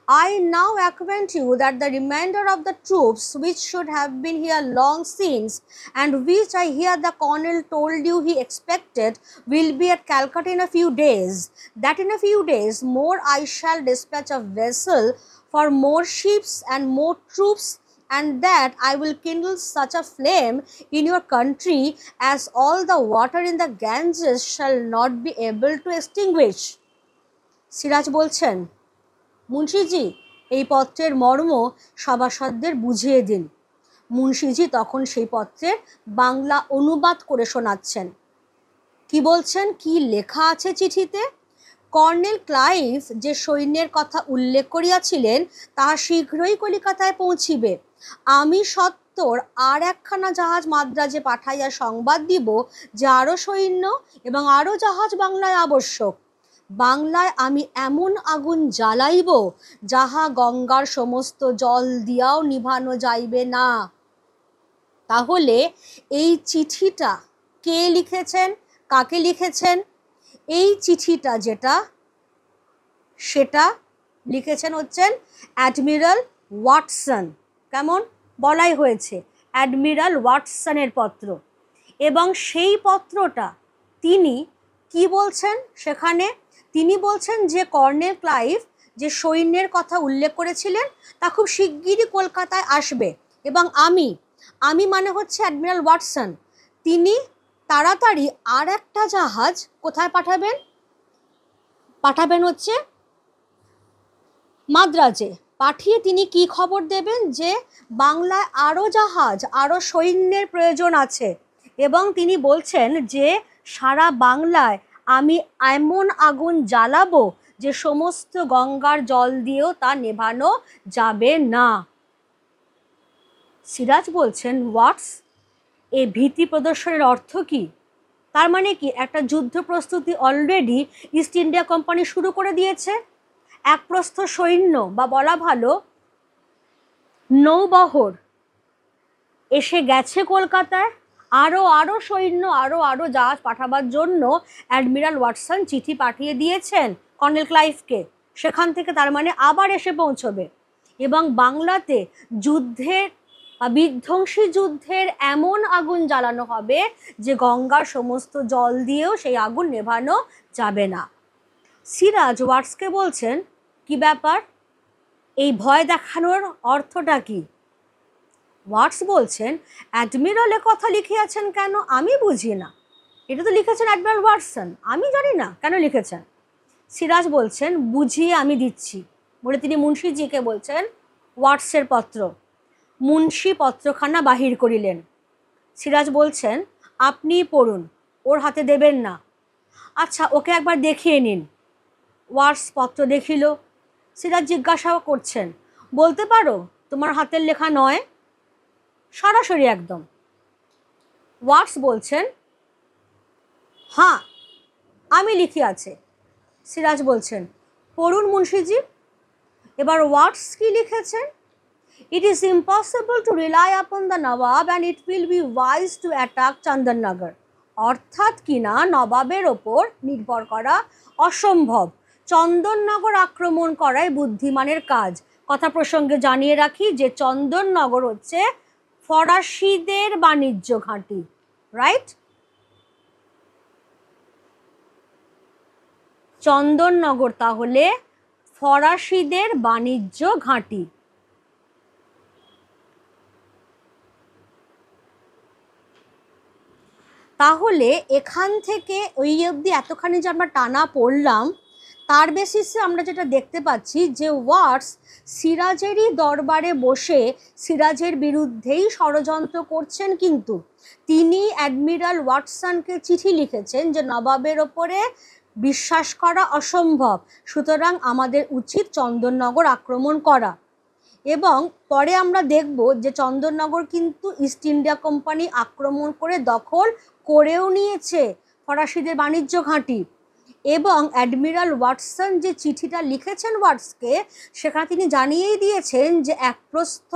I now acquaint you that the remainder of the troops which should have been here long since, and which I hear the colonel told you he expected, will be at Calcutta in a few days. That in a few days more I shall dispatch a vessel for more ships and more troops, and that I will kindle such a flame in your country as all the water in the Ganges shall not be able to extinguish. Siraj বলছেন, মুন্সিজি, এই পত্রের মর্ম সভাসদদের বুঝিয়ে দিন। মুন্সিজি তখন সেই পত্রের বাংলা অনুবাদ করে শোনাচ্ছেন। কি বলছেন? কি লেখা আছে চিঠিতে? কর্নেল ক্লাইভ যে সৈন্যের কথা উল্লেখ করিয়াছিলেন তাহা শীঘ্রই কলিকাতায় পৌঁছিবে। আমি সত্বর আর একখানা জাহাজ মাদ্রাজে পাঠাইয়া সংবাদ দিব যে আরও সৈন্য এবং আরও জাহাজ বাংলায় আবশ্যক। বাংলায় আমি এমন আগুন জ্বালাইব যাহা গঙ্গার সমস্ত জল দিয়াও নিভানো যাইবে না। তাহলে এই চিঠিটা কে লিখেছেন, কাকে লিখেছেন? এই চিঠিটা যেটা, সেটা লিখেছেন হচ্ছেন অ্যাডমিরাল ওয়াটসন। কেমন? বলাই হয়েছে অ্যাডমিরাল ওয়াটসনের পত্র। এবং সেই পত্রটা তিনি কি বলছেন সেখানে? তিনি বলছেন যে কর্নেল ক্লাইভ যে সৈন্যের কথা উল্লেখ করেছিলেন তা খুব শিগগিরই কলকাতায় আসবে, এবং আমি মানে হচ্ছে অ্যাডমিরাল ওয়াটসন, তিনি তাড়াতাড়ি আর একটা জাহাজ কোথায় পাঠাবেন? পাঠাবেন হচ্ছে মাদ্রাজে। পাঠিয়ে তিনি কি খবর দেবেন? যে বাংলায় আরও জাহাজ, আরও সৈন্যের প্রয়োজন আছে। এবং তিনি বলছেন যে সারা বাংলায় আমি এমন আগুন জ্বালাবো যে সমস্ত গঙ্গার জল দিয়েও তা নেভানো যাবে না। সিরাজ বলছেন, ওয়াটস, এ ভীতি প্রদর্শনের অর্থ কি? তার মানে কি একটা যুদ্ধ প্রস্তুতি অলরেডি ইস্ট ইন্ডিয়া কোম্পানি শুরু করে দিয়েছে। এক প্রস্থ সৈন্য বা বলা ভালো নৌবহর এসে গেছে কলকাতায়। আরও সৈন্য, আরও জাহাজ পাঠাবার জন্য অ্যাডমিরাল ওয়াটসন চিঠি পাঠিয়ে দিয়েছেন কর্নেল ক্লাইভকে। সেখান থেকে তার মানে আবার এসে পৌঁছবে, এবং বাংলাতে যুদ্ধের বিধ্বংসী যুদ্ধের এমন আগুন জ্বালানো হবে যে গঙ্গার সমস্ত জল দিয়েও সেই আগুন নেভানো যাবে না। সিরাজ ওয়াটসকে বলছেন, কি ব্যাপার, এই ভয় দেখানোর অর্থটা কি? ওয়াটস বলছেন, অ্যাডমিরালে কথা লিখিয়াছেন কেন আমি বুঝি না। এটা তো লিখেছেন অ্যাডমিরাল ওয়াটসন, আমি জানি না কেন লিখেছেন। সিরাজ বলছেন, বুঝিয়ে আমি দিচ্ছি বলে তিনি মুন্সিজিকে বলছেন ওয়াটসের পত্র। মুন্সি পত্রখানা বাহির করিলেন। সিরাজ বলছেন, আপনি পড়ুন, ওর হাতে দেবেন না। আচ্ছা, ওকে একবার দেখিয়ে নিন। ওয়াটস পত্র দেখিল। সিরাজ জিজ্ঞাসা করছেন, বলতে পারো তোমার হাতের লেখা নয়? সরাসরি একদম। ওয়াটস বলছেন, হ্যাঁ আমি লিখিয়াছে। সিরাজ বলছেন, পড়ুন মুন্সিজি। এবার ওয়াটস কি লিখেছেন? It is impossible to rely upon the Nawab and it will be wise to attack Chandannagar. অর্থাৎ কিনা নবাবের ওপর নির্ভর করা অসম্ভব, চন্দননগর আক্রমণ করাই বুদ্ধিমানের কাজ। কথা প্রসঙ্গে জানিয়ে রাখি যে চন্দননগর হচ্ছে ফরাসিদের বাণিজ্য ঘাঁটি, রাইট? চন্দননগর তাহলে ফরাসিদের বাণিজ্য ঘাঁটি। তাহলে এখান থেকে ওই অবধি এতখানি যে আমরা টানা পড়লাম, তার বেসিসে আমরা যেটা দেখতে পাচ্ছি যে ওয়াটস সিরাজেরই দরবারে বসে সিরাজের বিরুদ্ধেই ষড়যন্ত্র করছেন। কিন্তু তিনি অ্যাডমিরাল ওয়াটসনকে চিঠি লিখেছেন যে নবাবের ওপরে বিশ্বাস করা অসম্ভব, সুতরাং আমাদের উচিত চন্দননগর আক্রমণ করা। এবং পরে আমরা দেখব যে চন্দননগর কিন্তু ইস্ট ইন্ডিয়া কোম্পানি আক্রমণ করে দখল করেও নিয়েছে, ফরাসিদের বাণিজ্য ঘাঁটি। এবং অ্যাডমিরাল ওয়াটসন যে চিঠিটা লিখেছেন ওয়াটসকে, সেখানে তিনি জানিয়েই দিয়েছেন যে একপ্রস্থ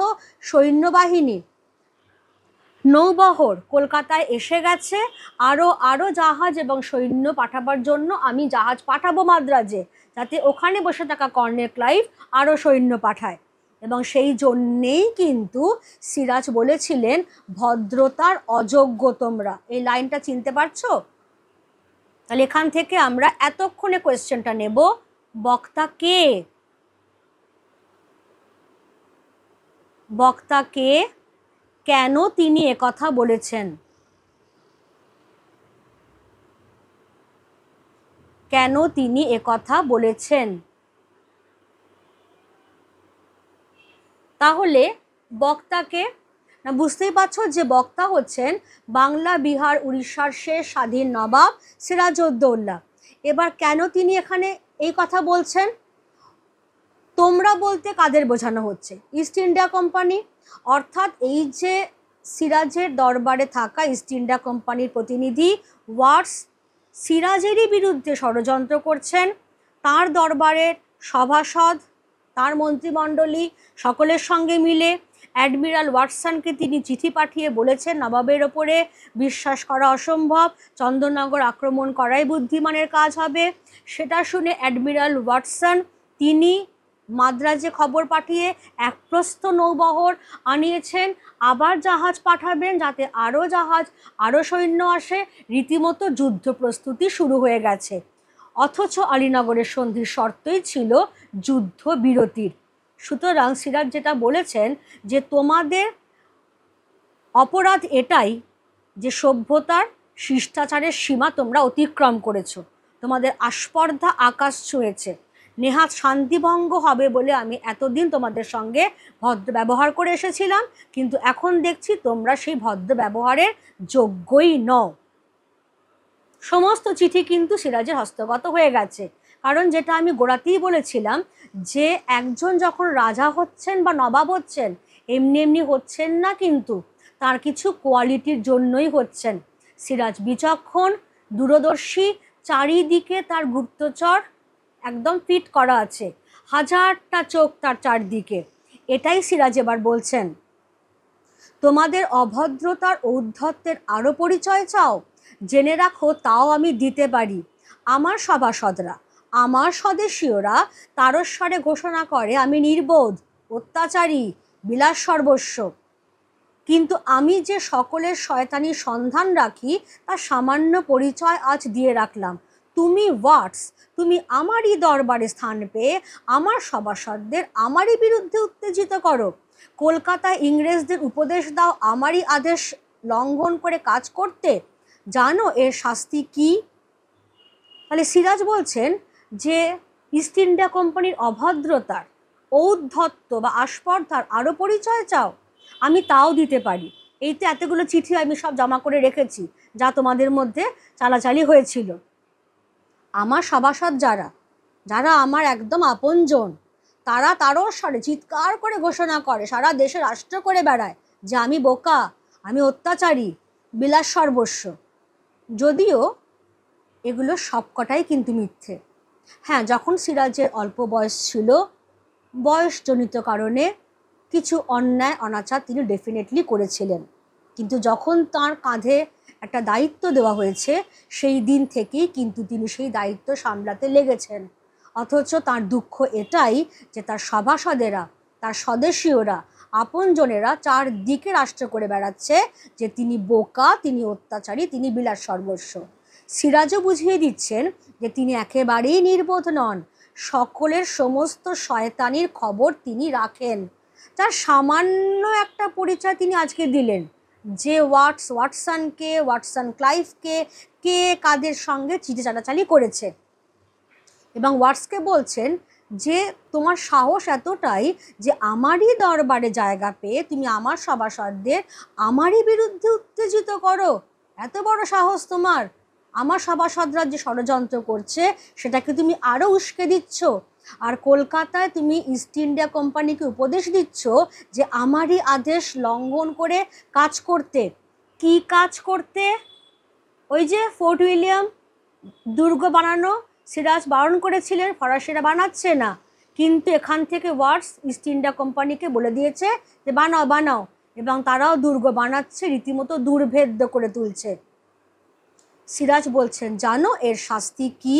সৈন্যবাহিনী নৌবহর কলকাতায় এসে গেছে, আরও জাহাজ এবং সৈন্য পাঠাবার জন্য আমি জাহাজ পাঠাবো মাদ্রাজে, যাতে ওখানে বসে থাকা কর্নেল ক্লাইভ আরও সৈন্য পাঠায়। এবং সেই জন্যেই কিন্তু সিরাজ বলেছিলেন ভদ্রতার অযোগ্য তোমরা। এই লাইনটা চিনতে পারছো? তাহলে এখান থেকে আমরা এতক্ষণে কোয়েশ্চেনটা নেব, বক্তা কে? বক্তা কে? কেন তিনি একথা বলেছেন? কেন তিনি একথা বলেছেন? তাহলে বক্তাকে না, বুঝতেই পারছো যে বক্তা হচ্ছেন বাংলা, বিহার, উড়িষ্যার শেষ স্বাধীন নবাব সিরাজউদ্দৌলা। এবার কেন তিনি এখানে এই কথা বলছেন? তোমরা বলতে কাদের বোঝানো হচ্ছে? East India company. অর্থাৎ এই যে সিরাজের দরবারে থাকা ইস্ট ইন্ডিয়া কোম্পানির প্রতিনিধি ওয়াটস সিরাজেরই বিরুদ্ধে ষড়যন্ত্র করছেন। তার দরবারের সভাসদ, তার মন্ত্রিমণ্ডলী সকলের সঙ্গে মিলে অ্যাডমিরাল ওয়াটসনকে তিনি চিঠি পাঠিয়ে বলেছেন নবাবের ওপরে বিশ্বাস করা অসম্ভব, চন্দননগর আক্রমণ করাই বুদ্ধিমানের কাজ হবে। সেটা শুনে অ্যাডমিরাল ওয়াটসন তিনি মাদ্রাজে খবর পাঠিয়ে একপ্রস্থ নৌবহর আনিয়েছেন, আবার জাহাজ পাঠাবেন যাতে আরও জাহাজ, আরও সৈন্য আসে। রীতিমতো যুদ্ধ প্রস্তুতি শুরু হয়ে গেছে। অথচ আলীনগরের সন্ধির শর্তই ছিল যুদ্ধ বিরতির। সুতরাং সিরাজ যেটা বলেছেন যে তোমাদের অপরাধ এটাই যে সভ্যতার শিষ্টাচারের সীমা তোমরা অতিক্রম করেছো, তোমাদের আস্পর্ধা আকাশ ছুঁয়েছে। নেহাত শান্তিভঙ্গ হবে বলে আমি এতদিন তোমাদের সঙ্গে ভদ্র ব্যবহার করে এসেছিলাম, কিন্তু এখন দেখছি তোমরা সেই ভদ্র ব্যবহারের যোগ্যই নও। সমস্ত চিঠি কিন্তু সিরাজের হস্তগত হয়ে গেছে। কারণ যেটা আমি গোড়াতেই বলেছিলাম যে একজন যখন রাজা হচ্ছেন বা নবাব হচ্ছেন, এমনি এমনি হচ্ছেন না, কিন্তু তার কিছু কোয়ালিটির জন্যই হচ্ছেন। সিরাজ বিচক্ষণ, দূরদর্শী, চারিদিকে তার গুপ্তচর একদম ফিট করা আছে, হাজারটা চোখ তার চারদিকে। এটাই সিরাজ এবার বলছেন, তোমাদের অভদ্রতার ঔদ্ধত্যের আরও পরিচয় চাও? জেনে রাখো তাও আমি দিতে পারি। আমার সভাসদরা, আমার স্বদেশীয়রা তারস্বরে ঘোষণা করে আমি নির্বোধ, অত্যাচারী, বিলাস সর্বস্ব। কিন্তু আমি যে সকলের শয়তানির সন্ধান রাখি তার সামান্য পরিচয় আজ দিয়ে রাখলাম। তুমি ওয়াটস, তুমি আমারই দরবারে স্থান পেয়ে আমার সভাসদদের আমারই বিরুদ্ধে উত্তেজিত করো। কলকাতায় ইংরেজদের উপদেশ দাও আমারই আদেশ লঙ্ঘন করে কাজ করতে। জানো এর শাস্তি কি? তাহলে সিরাজ বলছেন যে ইস্ট ইন্ডিয়া কোম্পানির অভদ্রতার, ঔদ্ধত্য বা আস্পর্ধার আরও পরিচয় চাও? আমি তাও দিতে পারি। এই তো এতগুলো চিঠি আমি সব জমা করে রেখেছি যা তোমাদের মধ্যে চালাচালি হয়েছিল। আমার সভাসদ যারা যারা আমার একদম আপনজন, তারা তারস্বরে চিৎকার করে ঘোষণা করে, সারা দেশে রাষ্ট্র করে বেড়ায় যে আমি বোকা, আমি অত্যাচারী, বিলাস সর্বস্ব। যদিও এগুলো সবকটাই কিন্তু মিথ্যে। হ্যাঁ, যখন সিরাজের অল্প বয়স ছিল, বয়সজনিত কারণে কিছু অন্যায় অনাচার তিনি ডেফিনেটলি করেছিলেন, কিন্তু যখন তার কাঁধে একটা দায়িত্ব দেওয়া হয়েছে সেই দিন থেকেই কিন্তু তিনি সেই দায়িত্ব সামলাতে লেগেছেন। অথচ তার দুঃখ এটাই যে তার সভাসদেরা, তার স্বদেশীয়রা, আপনজনেরা চারদিকে রাষ্ট্র করে বেড়াচ্ছে যে তিনি বোকা, তিনি অত্যাচারী, তিনি বিলাস সর্বস্ব। সিরাজও বুঝিয়ে দিচ্ছেন যে তিনি একেবারেই নির্বোধ নন, সকলের সমস্ত শয়তানির খবর তিনি রাখেন। তার সামান্য একটা পরিচয় তিনি আজকে দিলেন, যে ওয়াটসনকে, ওয়াটসন ক্লাইভকে, কে কাদের সঙ্গে চিঠি চালাচালি করেছে। এবং ওয়াটসকে বলছেন যে তোমার সাহস এতটাই যে আমারই দরবারে জায়গা পেয়ে তুমি আমার সভাসদদের আমারই বিরুদ্ধে উত্তেজিত করো। এত বড় সাহস তোমার! আমার সভাসদরা যে ষড়যন্ত্র করছে সেটাকে তুমি আরও উস্কে দিচ্ছ। আর কলকাতায় তুমি ইস্ট ইন্ডিয়া কোম্পানিকে উপদেশ দিচ্ছ যে আমারই আদেশ লঙ্ঘন করে কাজ করতে। কি কাজ করতে? ওই যে ফোর্ট উইলিয়াম দুর্গ বানানো সিরাজ বারণ করেছিলেন, ফরাসিরা বানাচ্ছে না, কিন্তু এখান থেকে ওয়াটস ইস্ট ইন্ডিয়া কোম্পানিকে বলে দিয়েছে যে বানাও বানাও, এবং তারাও দুর্গ বানাচ্ছে, রীতিমতো দুর্ভেদ্য করে তুলছে। সিরাজ বলছেন জানো এর শাস্তি কি?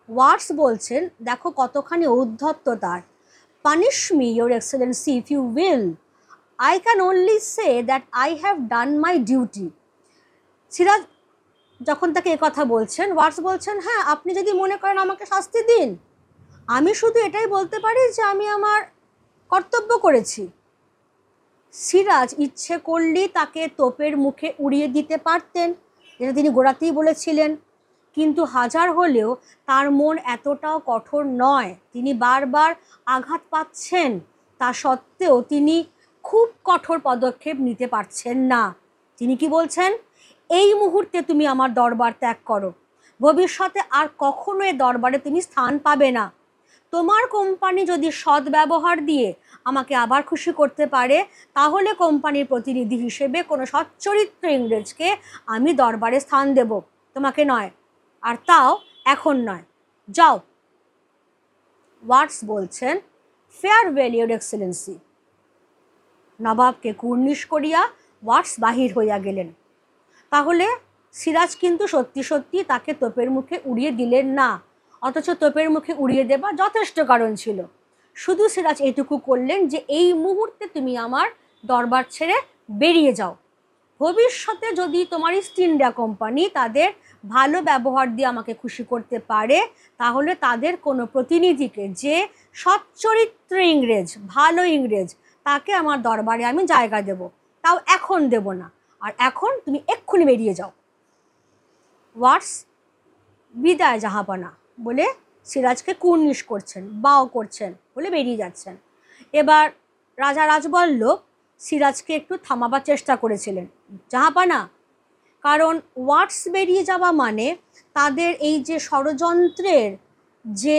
ওয়াটস বলছেন দেখো কতখানি ঔদ্ধত্য তার। Punish me your excellency if you will, I can only say that I have done my duty. Siraj যখন তাকে কথা বলছেন, ওয়াটস বলছেন হ্যাঁ আপনি যদি মনে করেন আমাকে শাস্তি দিন, আমি শুধু এটাই বলতে পারি যে আমি আমার কর্তব্য করেছি। সিরাজ ইচ্ছে করলেই তাকে তোপের মুখে উড়িয়ে দিতে পারতেন, যেটা তিনি গোড়াতেই বলেছিলেন, কিন্তু হাজার হলেও তার মন এতটাও কঠোর নয়। তিনি বারবার আঘাত পাচ্ছেন, তা সত্ত্বেও তিনি খুব কঠোর পদক্ষেপ নিতে পারছেন না। তিনি কি বলছেন? এই মুহূর্তে তুমি আমার দরবার ত্যাগ করো, ভবিষ্যতে আর কখনো এ দরবারে তুমি স্থান পাবে না। তোমার কোম্পানি যদি সৎ ব্যবহার দিয়ে আমাকে আবার খুশি করতে পারে, তাহলে কোম্পানির প্রতিনিধি হিসেবে কোনো সচ্চরিত্র ইংরেজকে আমি দরবারে স্থান দেব, তোমাকে নয়, আর তাও এখন নয়। যাও। ওয়াটস বলছেন ফেয়ারওয়েল ইয়োর এক্সেলেন্সি। নবাবকে কুর্নিশ করিয়া ওয়াটস বাহির হইয়া গেলেন। তাহলে সিরাজ কিন্তু সত্যি সত্যি তাকে তোপের মুখে উড়িয়ে দিলেন না, অথচ তোপের মুখে উড়িয়ে দেবা যথেষ্ট কারণ ছিল। শুধু সিরাজ এটুকু করলেন যে এই মুহূর্তে তুমি আমার দরবার ছেড়ে বেরিয়ে যাও। ভবিষ্যতে যদি তোমার ইস্ট ইন্ডিয়া কোম্পানি তাদের ভালো ব্যবহার দিয়ে আমাকে খুশি করতে পারে, তাহলে তাদের কোনো প্রতিনিধিকে, যে সচ্চরিত্র ইংরেজ, ভালো ইংরেজ, তাকে আমার দরবারে আমি জায়গা দেব, তাও এখন দেব না। আর এখন তুমি এক্ষুনি বেরিয়ে যাও। ওয়াটস বিদায় জাহাপানা বলে সিরাজকে কুর্নিশ করছেন, বাও করছেন, বলে বেরিয়ে যাচ্ছেন। এবার রাজা রাজবল্লভ সিরাজকে একটু থামাবার চেষ্টা করেছিলেন, জাহাপানা, কারণ ওয়াটস বেরিয়ে যাওয়া মানে তাদের এই যে ষড়যন্ত্রের যে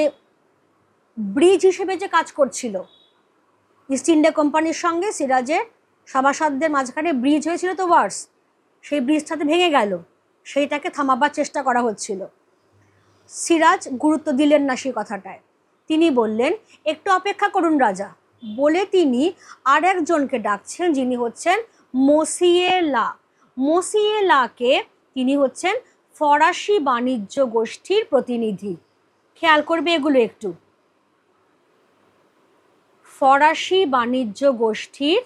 ব্রিজ হিসেবে যে কাজ করছিল, ইস্ট ইন্ডিয়া কোম্পানির সঙ্গে সিরাজের সভাসদদের মাঝখানে ব্রিজ হয়েছিল তো ওয়াটস, সেই ব্রিজটাতে ভেঙে গেল, সেইটাকে থামাবার চেষ্টা করা হচ্ছিল। সিরাজ গুরুত্ব দিলেন না সেই কথাটায়। তিনি বললেন একটু অপেক্ষা করুন রাজা, বলে তিনি আর একজনকে ডাকছেন, যিনি হচ্ছেন মসিয়ে লা। মসিয়ে লাকে তিনি হচ্ছেন ফরাসি বাণিজ্য গোষ্ঠীর প্রতিনিধি। খেয়াল করবে এগুলো একটু, ফরাসি বাণিজ্য গোষ্ঠীর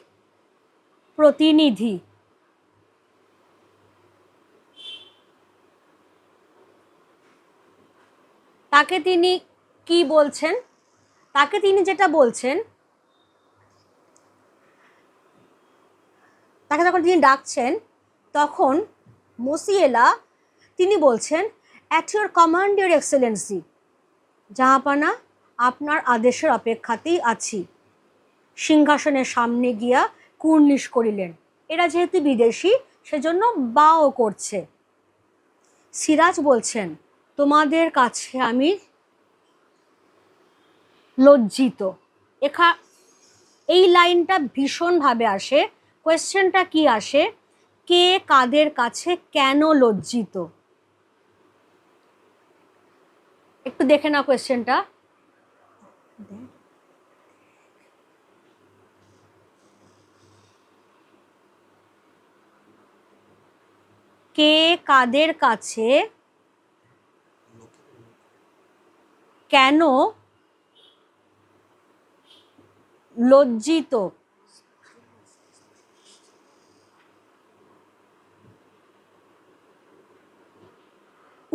প্রতিনিধি। তাকে তিনি কি বলছেন? তাকে তিনি যেটা বলছেন, তাকে যখন তিনি ডাকছেন তখন মসিয়েলা তিনি বলছেন at your command your excellency, জাহাপানা আপনার আদেশের অপেক্ষাতেই আছি। সিংহাসনের সামনে গিয়া কুর্নিশ করিলেন। এরা যেহেতু বিদেশি সেজন্য বাও করছে। সিরাজ বলছেন তোমাদের কাছে আমি লজ্জিত। এই লাইনটা ভীষণভাবে আসে। কোয়েশ্চেনটা কি আসে? কে কাদের কাছে কেন লজ্জিত? একটু দেখে নাও কোয়েশ্চেনটা। কে কাদের কাছে কেন লজ্জিত?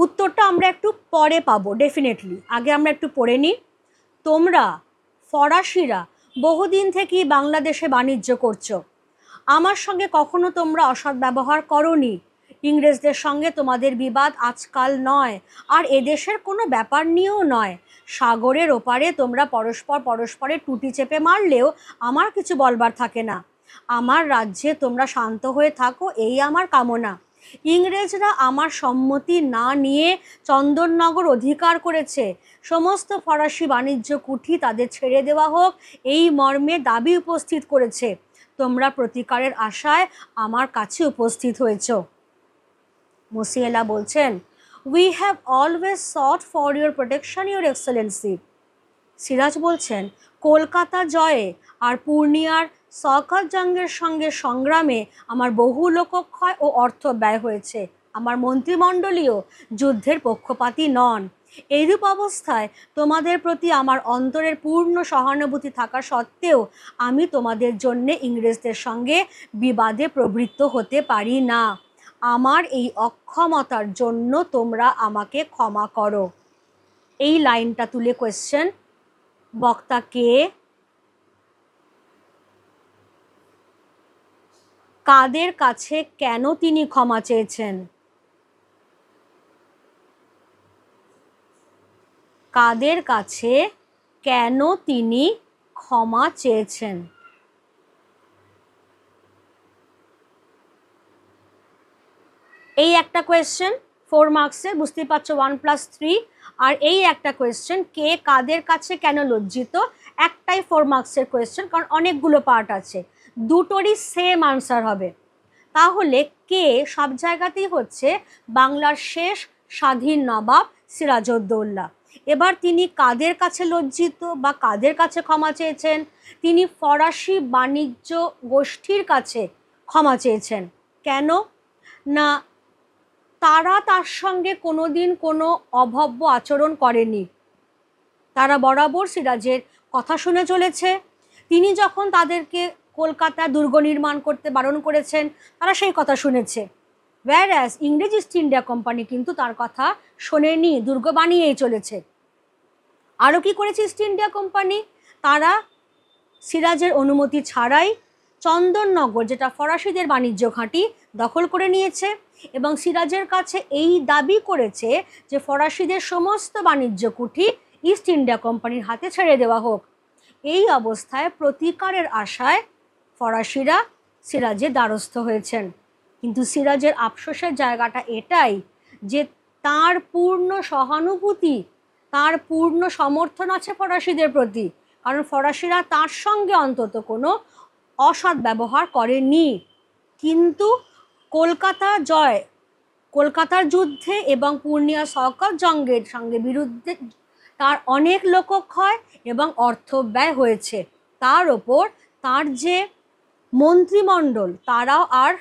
উত্তরটা আমরা একটু পরে পাবো ডেফিনেটলি, আগে আমরা একটু পড়ে নিই। তোমরা ফরাসিরা বহুদিন থেকেই বাংলাদেশে বাণিজ্য করছো, আমার সঙ্গে কখনো তোমরা অসৎ ব্যবহার করোনি। ইংরেজদের সঙ্গে তোমাদের বিবাদ আজকাল নয়, আর এদেশের কোনো ব্যাপার নিয়েও নয়। সাগরের ওপারে তোমরা পরস্পরের টুটি চেপে মারলেও আমার কিছু বলবার থাকে না। আমার রাজ্যে তোমরা শান্ত হয়ে থাকো, এই আমার কামনা। ইংরেজরা আমার সম্মতি না নিয়ে চন্দননগর অধিকার করেছে। সমস্ত ফরাসি বাণিজ্য কুঠি তাদের ছেড়ে দেওয়া হোক, এই মর্মে দাবি উপস্থিত করেছে। তোমরা প্রতিকারের আশায় আমার কাছে উপস্থিত হয়েছ। মুসিয়েলা বলছেন, we have always thought for your protection, your Excellency. Siraj বলছেন, কলকাতা জয়ে আর পূর্ণিয়ার সকাতজঙ্গের সঙ্গে সংগ্রামে আমার বহু লোকক্ষয় ও অর্থ ব্যয় হয়েছে। আমার মন্ত্রিমণ্ডলীয় যুদ্ধের পক্ষপাতী নন। এইরূপ অবস্থায় তোমাদের প্রতি আমার অন্তরের পূর্ণ সহানুভূতি থাকা সত্ত্বেও আমি তোমাদের জন্যে ইংরেজদের সঙ্গে বিবাদে প্রবৃত্ত হতে পারি না। আমার এই অক্ষমতার জন্য তোমরা আমাকে ক্ষমা করো। এই লাইনটা তুলে কোয়েশ্চেন, বক্তা কে, কাদের কাছে কেন তিনি ক্ষমা চেয়েছেন? কাদের কাছে কেন তিনি ক্ষমা চেয়েছেন? এই একটা কোয়েশ্চেন 4 মার্কসে, বুঝতেই পারছো 1+3। আর এই একটা কোয়েশ্চেন, কে কাদের কাছে কেন লজ্জিত, একটাই 4 মার্কসের কোয়েশ্চেন, কারণ অনেকগুলো পার্ট আছে, দুটোরই সেম আনসার হবে। তাহলে কে সব জায়গাতেই হচ্ছে বাংলার শেষ স্বাধীন নবাব সিরাজউদ্দৌলা। এবার তিনি কাদের কাছে লজ্জিত বা কাদের কাছে ক্ষমা চেয়েছেন? তিনি ফরাসি বাণিজ্য গোষ্ঠীর কাছে ক্ষমা চেয়েছেন। কেন না, তারা তার সঙ্গে কোনোদিন কোনো অভব্য আচরণ করেনি, তারা বরাবর সিরাজের কথা শুনে চলেছে। তিনি যখন তাদেরকে কলকাতা দুর্গ নির্মাণ করতে বারণ করেছেন, তারা সেই কথা শুনেছে। whereas ইংরেজ ইস্ট ইন্ডিয়া কোম্পানি কিন্তু তার কথা শোনেনি, দুর্গ বানিয়েই চলেছে। আরও কি করেছে ইস্ট ইন্ডিয়া কোম্পানি? তারা সিরাজের অনুমতি ছাড়াই চন্দননগর, যেটা ফরাসিদের বাণিজ্য ঘাঁটি, দখল করে নিয়েছে এবং সিরাজের কাছে এই দাবি করেছে যে ফরাসিদের সমস্ত বাণিজ্য কুঠি ইস্ট ইন্ডিয়া কোম্পানির হাতে ছেড়ে দেওয়া হোক। এই অবস্থায় প্রতিকারের আশায় ফরাসিরা সিরাজের দ্বারস্থ হয়েছেন। কিন্তু সিরাজের আফসোসের জায়গাটা এটাই যে তার পূর্ণ সহানুভূতি, তার পূর্ণ সমর্থন আছে ফরাসিদের প্রতি, কারণ ফরাসিরা তার সঙ্গে অন্তত কোনো অসৎ ব্যবহার করেনি। কিন্তু কলকাতার যুদ্ধে এবং পূর্ণিয়া সকাতজঙ্গের সঙ্গে বিরুদ্ধে তার অনেক লোকক্ষয় এবং অর্থ ব্যয় হয়েছে। তার ওপর তার যে মন্ত্রিমণ্ডল, তারাও আর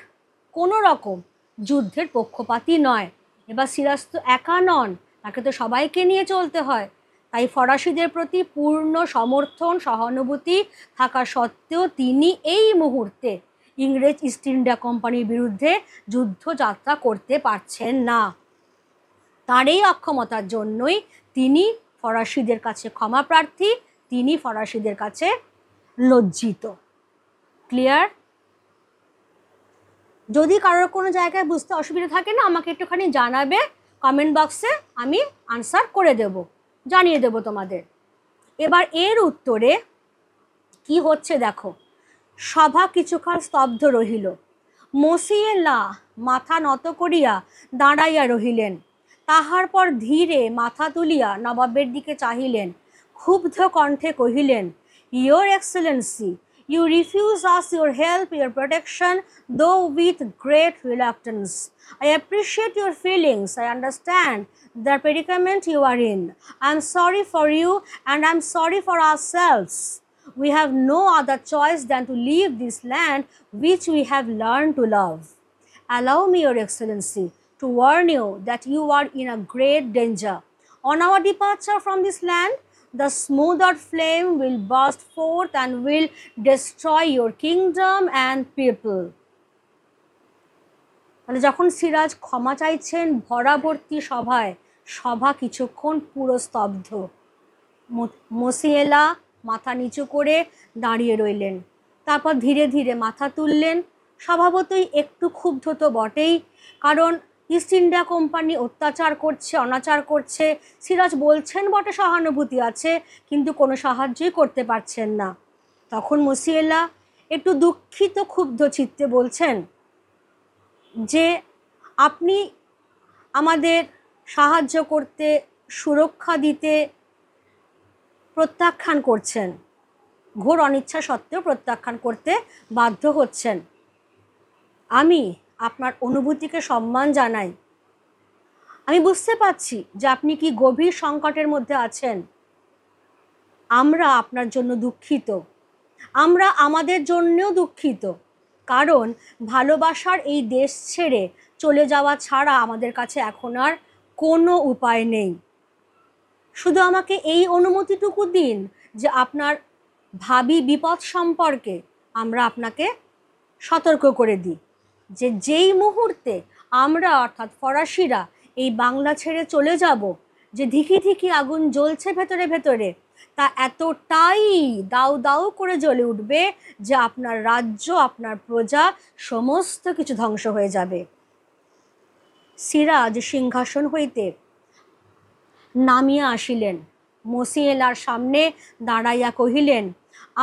কোনো রকম যুদ্ধের পক্ষপাতী নয়। এবার সিরাজ তো একা নন, তাকে তো সবাইকে নিয়ে চলতে হয়। তাই ফরাসিদের প্রতি পূর্ণ সমর্থন সহানুভূতি থাকা সত্ত্বেও তিনি এই মুহূর্তে ইংরেজ ইস্ট ইন্ডিয়া কোম্পানির বিরুদ্ধে যুদ্ধযাত্রা করতে পারছেন না। তার এই অক্ষমতার জন্যই তিনি ফরাসিদের কাছে ক্ষমা প্রার্থী, তিনি ফরাসিদের কাছে লজ্জিত। ক্লিয়ার? যদি কারোর কোনো জায়গায় বুঝতে অসুবিধা থাকে না, আমাকে একটুখানি জানাবে কমেন্ট বক্সে, আমি আনসার করে দেব, জানিয়ে দেব তোমাদের। এবার এর উত্তরে কি হচ্ছে দেখো। সভা কিছুক্ষণ স্তব্ধ রহিল। মসিয়েলা মাথা নত করিয়া দাঁড়াইয়া রহিলেন। তাহার পর ধীরে মাথা তুলিয়া নবাবের দিকে চাহিলেন, ক্ষুব্ধ কণ্ঠে কহিলেন, your Excellency, you refuse us your help, your protection, though with great reluctance. I appreciate your feelings. I understand the predicament you are in. I am sorry for you and I am sorry for ourselves. We have no other choice than to leave this land which we have learned to love. Allow me, Your Excellency, to warn you that you are in a great danger. On our departure from this land, the smothered flame will burst forth and will destroy your kingdom and people. তাহলে যখন সিরাজ ক্ষমা চাইছেন ভরাভর্তি সভায়, সভা কিছুক্ষণ পুরো স্তব্ধ। মসিয়েলা মাথা নিচু করে দাঁড়িয়ে রইলেন, তারপর ধীরে ধীরে মাথা তুললেন। স্বভাবতই একটু ক্ষুব্ধ তো বটেই, কারণ ইস্ট ইন্ডিয়া কোম্পানি অত্যাচার করছে, অনাচার করছে। সিরাজ বলছেন বটে সহানুভূতি আছে, কিন্তু কোনো সাহায্যই করতে পারছেন না। তখন মসিয়েলা একটু দুঃখিত ক্ষুব্ধ চিত্তে বলছেন যে আপনি আমাদের সাহায্য করতে, সুরক্ষা দিতে প্রত্যাখ্যান করছেন, ঘোর অনিচ্ছা সত্ত্বেও প্রত্যাখ্যান করতে বাধ্য হচ্ছেন। আমি আপনার অনুভূতিকে সম্মান জানাই। আমি বুঝতে পারছি যে আপনি কি গভীর সংকটের মধ্যে আছেন। আমরা আপনার জন্য দুঃখিত, আমরা আমাদের জন্যও দুঃখিত, কারণ ভালোবাসার এই দেশ ছেড়ে চলে যাওয়া ছাড়া আমাদের কাছে এখন আর কোনো উপায় নেই। শুধু আমাকে এই অনুমতিটুকু দিন যে আপনার ভাবি বিপদ সম্পর্কে আমরা আপনাকে সতর্ক করে দিই, যে যেই মুহূর্তে আমরা অর্থাৎ ফরাসিরা এই বাংলা ছেড়ে চলে যাব, যে ধিকি ধিকি আগুন জ্বলছে ভেতরে ভেতরে, তা এতটাই দাউ দাউ করে জ্বলে উঠবে যে আপনার রাজ্য, আপনার প্রজা সমস্ত কিছু ধ্বংস হয়ে যাবে। সিরাজ সিংহাসন হইতে নামিয়া আসিলেন, মসিয়েলার সামনে দাঁড়াইয়া কহিলেন,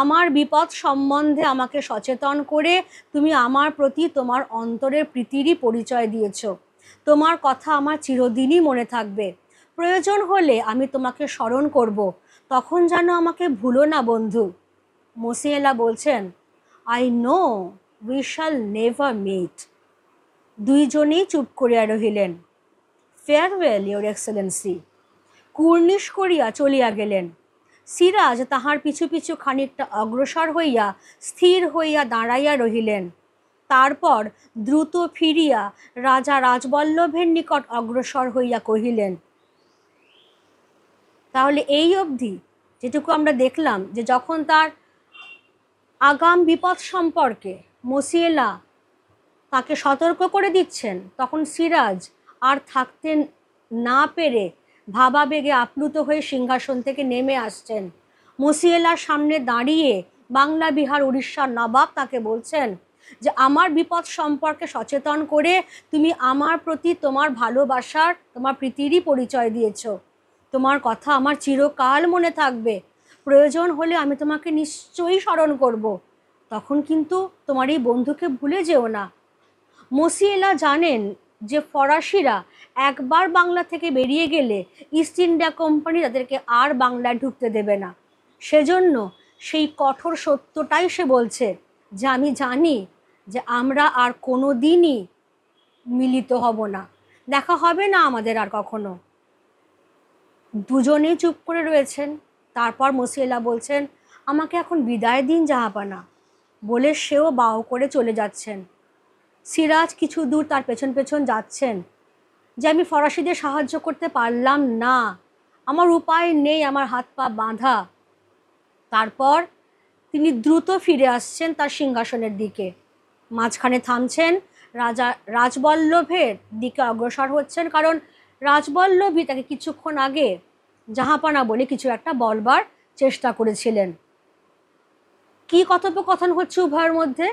আমার বিপদ সম্বন্ধে আমাকে সচেতন করে তুমি আমার প্রতি তোমার অন্তরের প্রীতিরই পরিচয় দিয়েছ। তোমার কথা আমার চিরদিনই মনে থাকবে। প্রয়োজন হলে আমি তোমাকে স্মরণ করব, তখন যেন আমাকে ভুলো না বন্ধু। মসিয়েলা বলছেন, I know we shall never meet. দুইজনেই চুপ করিয়া রহিলেন। Farewell your Excellency. কুর্নিশ করিয়া চলিয়া গেলেন। সিরাজ তাহার পিছু পিছু খানিকটা অগ্রসর হইয়া স্থির হইয়া দাঁড়াইয়া রহিলেন। তারপর দ্রুত ফিরিয়া রাজা রাজবল্লভের নিকট অগ্রসর হইয়া কহিলেন, তাহলে এই অবধি যেটুকু আমরা দেখলাম, যে যখন তার আগাম বিপদ সম্পর্কে মসিয়েলা তাকে সতর্ক করে দিচ্ছেন, তখন সিরাজ আর থাকতে না পেরে ভাবাবেগে আপ্লুত হয়ে সিংহাসন থেকে নেমে আসছেন। মসিয়েলার সামনে দাঁড়িয়ে বাংলা, বিহার, উড়িষ্যার নবাব তাকে বলছেন যে আমার বিপদ সম্পর্কে সচেতন করে তুমি আমার প্রতি তোমার ভালোবাসার, তোমার প্রীতিরই পরিচয় দিয়েছ। তোমার কথা আমার চিরকাল মনে থাকবে। প্রয়োজন হলে আমি তোমাকে নিশ্চয়ই স্মরণ করব। তখন কিন্তু তোমার এই বন্ধুকে ভুলে যেও না। মসিয়েলা জানেন যে ফরাসিরা একবার বাংলা থেকে বেরিয়ে গেলে ইস্ট ইন্ডিয়া কোম্পানি তাদেরকে আর বাংলায় ঢুকতে দেবে না। সেজন্য সেই কঠোর সত্যটাই সে বলছে, যে আমি জানি যে আমরা আর কোনো দিনই মিলিত হব না, দেখা হবে না আমাদের আর কখনো। দুজনেই চুপ করে রয়েছেন। তারপর মসিয়েলা বলছেন, আমাকে এখন বিদায় দিন জাহাপানা, বলে সেও বাও করে চলে যাচ্ছেন। সিরাজ কিছু দূর তার পেছন পেছন যাচ্ছেন, যে আমি ফরাসিদের সাহায্য করতে পারলাম না, আমার উপায় নেই, আমার হাত পা বাঁধা। তারপর তিনি দ্রুত ফিরে আসছেন তার সিংহাসনের দিকে। মাঝখানে থামছেন, রাজবল্লভের দিকে অগ্রসর হচ্ছেন, কারণ রাজবল্লভই তাকে কিছুক্ষণ আগে জাহাপানা বলে কিছু একটা বলবার চেষ্টা করেছিলেন। কি কথোপকথন হচ্ছে উভয়ের মধ্যে,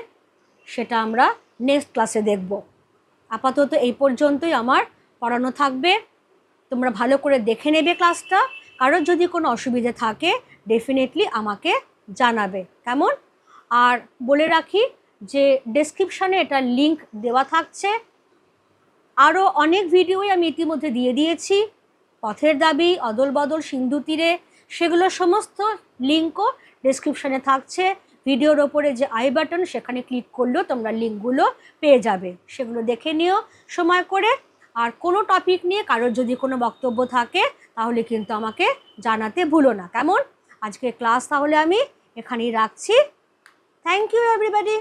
সেটা আমরা নেক্সট ক্লাসে দেখব। আপাতত এই পর্যন্তই আমার পড়ানো থাকবে। তোমরা ভালো করে দেখে নেবে ক্লাসটা। কারোর যদি কোনো অসুবিধে থাকে ডেফিনেটলি আমাকে জানাবে, কেমন? আর বলে রাখি যে ডেসক্রিপশানে এটা লিংক দেওয়া থাকছে। আরও অনেক ভিডিওই আমি ইতিমধ্যে দিয়ে দিয়েছি, পথের দাবি, অদল বদল, সিন্ধু তীরে, সেগুলো সমস্ত লিঙ্কও ডেসক্রিপশানে থাকছে। ভিডিওর ওপরে যে আই বাটন, সেখানে ক্লিক করলেও তোমরা লিঙ্কগুলো পেয়ে যাবে, সেগুলো দেখে নিও সময় করে। আর কোনো টপিক নিয়ে কারোর যদি কোনো বক্তব্য থাকে তাহলে কিন্তু আমাকে জানাতে ভুলো না, কেমন? আজকে ক্লাস তাহলে আমি এখানেই রাখছি। Thank you everybody.